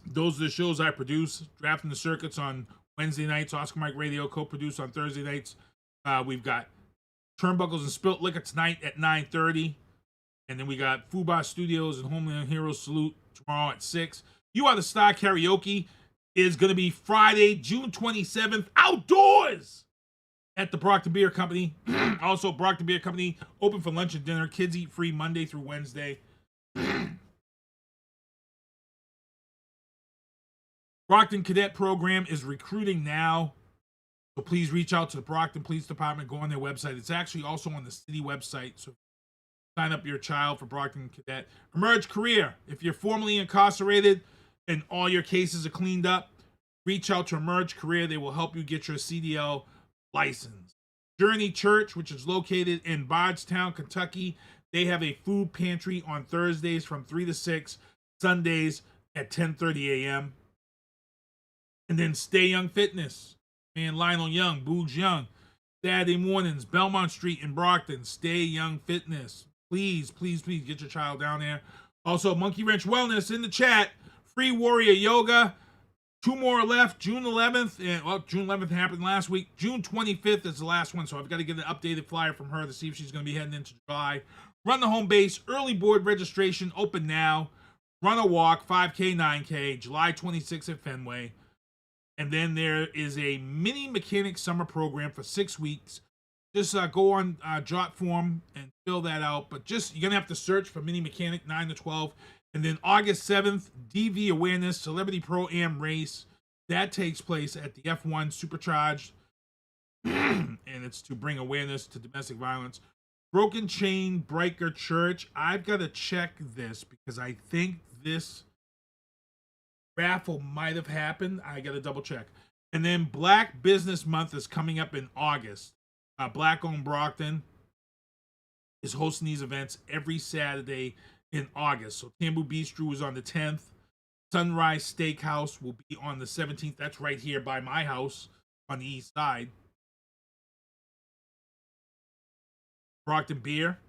Those are the shows I produce. Drafting the Circuits on Wednesday nights. Oscar Mike Radio co-produced on Thursday nights. We've got Turnbuckles and Spilt Liquor tonight at 9:30. And then we got Fubar Studios and Homeland Heroes Salute tomorrow at 6. You Are the Star Karaoke is going to be Friday, June 27th, outdoors at the Brockton Beer Company. Also, Brockton Beer Company open for lunch and dinner. Kids eat free Monday through Wednesday. Brockton Cadet Program is recruiting now. So please reach out to the Brockton Police Department. Go on their website. It's actually also on the city website. So sign up your child for Brockton Cadet. Emerge Career. If you're formerly incarcerated and all your cases are cleaned up, reach out to Emerge Career. They will help you get your CDL license. Journey Church, which is located in Bardstown, Kentucky. They have a food pantry on Thursdays from 3 to 6, Sundays at 10:30 a.m. And then Stay Young Fitness. Man, Lionel Young, Boogs Young. Saturday mornings, Belmont Street in Brockton. Stay Young Fitness. Please, please, please get your child down there. Also, Monkey Wrench Wellness in the chat. Free Warrior Yoga. 2 more left. June 11th. And, well, June 11th happened last week. June 25th is the last one. So I've got to get an updated flyer from her to see if she's going to be heading into July. Run the Home Base. Early board registration open now. Run a walk. 5K, 9K. July 26th at Fenway. And then there is a mini mechanic summer program for 6 weeks. Just go on Jot form and fill that out. But just, you're going to have to search for mini mechanic 9 to 12. And then August 7th, DV Awareness Celebrity Pro-Am Race. That takes place at the F1 Supercharged. And it's to bring awareness to domestic violence. Broken Chain Breaker Church. I've got to check this because I think this raffle might have happened. I got to double check. And then Black Business Month is coming up in August. Black Owned Brockton is hosting these events every Saturday in August. So Tambu Bistro is on the 10th. Sunrise Steakhouse will be on the 17th. That's right here by my house on the east side. Brockton Beer,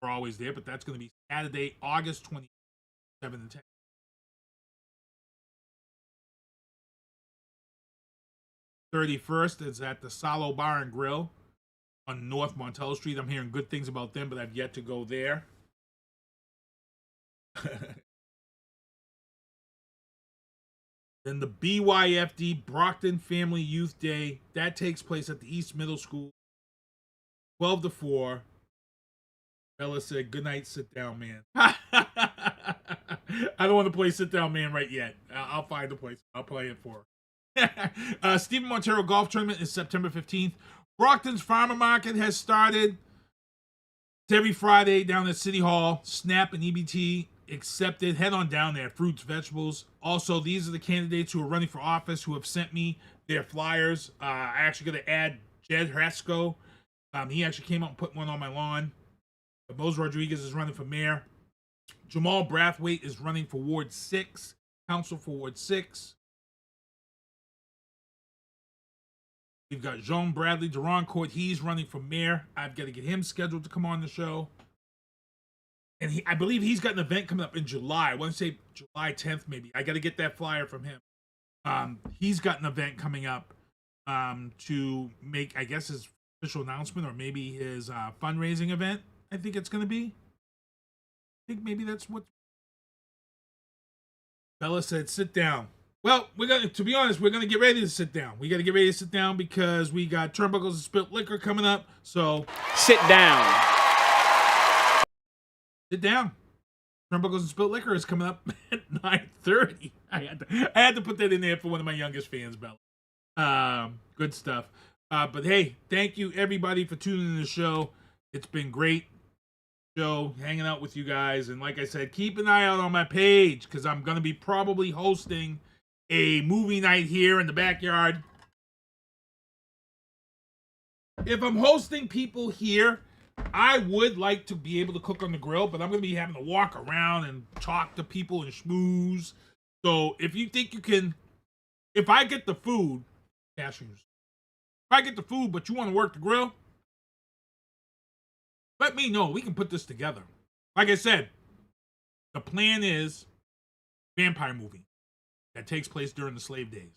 we're always there, but that's going to be Saturday, August 27th and 10th. '31st is at the Salo Bar and Grill on North Montello Street. I'm hearing good things about them, but I've yet to go there. Then the BYFD Brockton Family Youth Day, that takes place at the East Middle School, 12 to 4. Bella said, good night, sit down, man. I don't want to play sit down, man, right yet. I'll find a place. I'll play it for her. Stephen Montero Golf Tournament is September 15th. Brockton's Farmer Market has started. It's every Friday down at City Hall. SNAP and EBT accepted. Head on down there. Fruits, vegetables. Also, these are the candidates who are running for office who have sent me their flyers. I actually got to add Jed Hresco. He actually came out and put one on my lawn. Mose Rodriguez is running for mayor. Jamal Brathwaite is running for Ward 6. Council for Ward 6. We've got Jean Bradley Durancourt. He's running for mayor. I've got to get him scheduled to come on the show. And I believe he's got an event coming up in July. I want to say July 10th, maybe. I got to get that flyer from him. He's got an event coming up to make, I guess, his official announcement or maybe his fundraising event, I think it's going to be. think maybe that's what Bella said. Sit down. Well, to be honest, we're gonna get ready to sit down. We got to get ready to sit down because we got Turnbuckles and Spilt Liquor coming up. So sit down. Sit down. Turnbuckles and Spilt Liquor is coming up at 9:30. I had to put that in there for one of my youngest fans, Bella. Good stuff. But hey, thank you everybody for tuning in to the show. It's been great show hanging out with you guys, and like I said, keep an eye out on my page because I'm gonna be probably hosting a movie night here in the backyard. If I'm hosting people here, I would like to be able to cook on the grill, but I'm going to be having to walk around and talk to people and schmooze. So if you think you can, if I get the food, cashews, if I get the food, but you want to work the grill, let me know. We can put this together. Like I said, the plan is vampire movie that takes place during the slave days.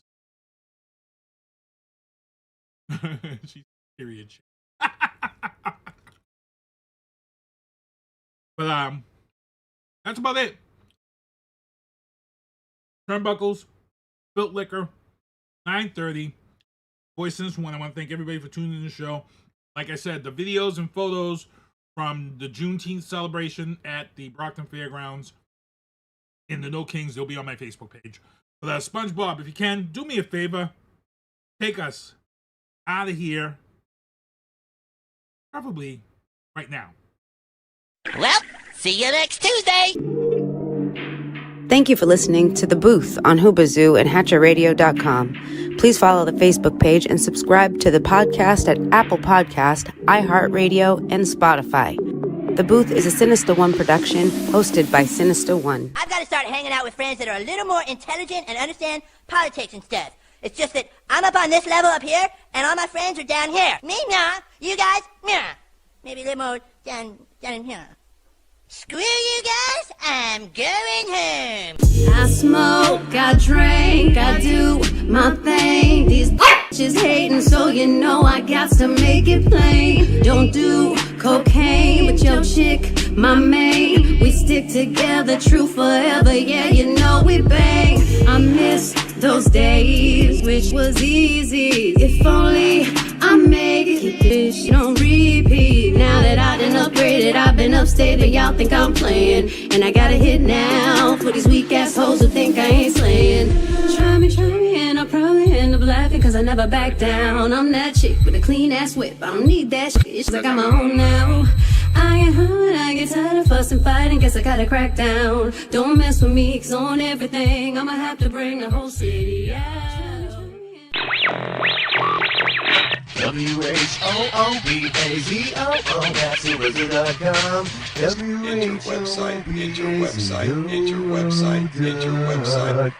She's period. But that's about it. Turnbuckles, Spilt Liquor, 9:30. Boy, since one, I want to thank everybody for tuning in the show. Like I said, the videos and photos from the Juneteenth celebration at the Brockton Fairgrounds in the No Kings, they'll be on my Facebook page. But SpongeBob, if you can, do me a favor. Take us out of here. Probably right now. Well, see you next Tuesday. Thank you for listening to The Booth on Hoobazoo and HatcherRadio.com. Please follow the Facebook page and subscribe to the podcast at Apple Podcast, iHeartRadio, and Spotify. The Booth is a Sinister One production hosted by Sinister One. I've got to start hanging out with friends that are a little more intelligent and understand politics and stuff. It's just that I'm up on this level up here, and all my friends are down here. Me, nah. You guys, nah. Maybe a little more down in here. Screw you guys, I'm going home. I smoke, I drink, I do my thing. These bitches hating, so you know I got to make it plain. Don't do cocaine with your chick, my main. We stick together, true forever, yeah, you know we bang. I miss those days, which was easy. If only I make it, keep this shit on repeat. Now that I done upgraded, I've been upstate, but y'all think I'm playing. And I got a hit now for these weak assholes who think I ain't slaying. Try me, and I'll probably end up laughing, cause I never back down. I'm that chick with a clean ass whip, I don't need that shit, it's like I'm my own now. I get hurt, I get tired of fussing, fighting, guess I gotta crack down. Don't mess with me, cause on everything, I'ma have to bring the whole city out. WHOOBAZOO, that's Hoobazoo.com. Enter website, enter website, enter website, enter website.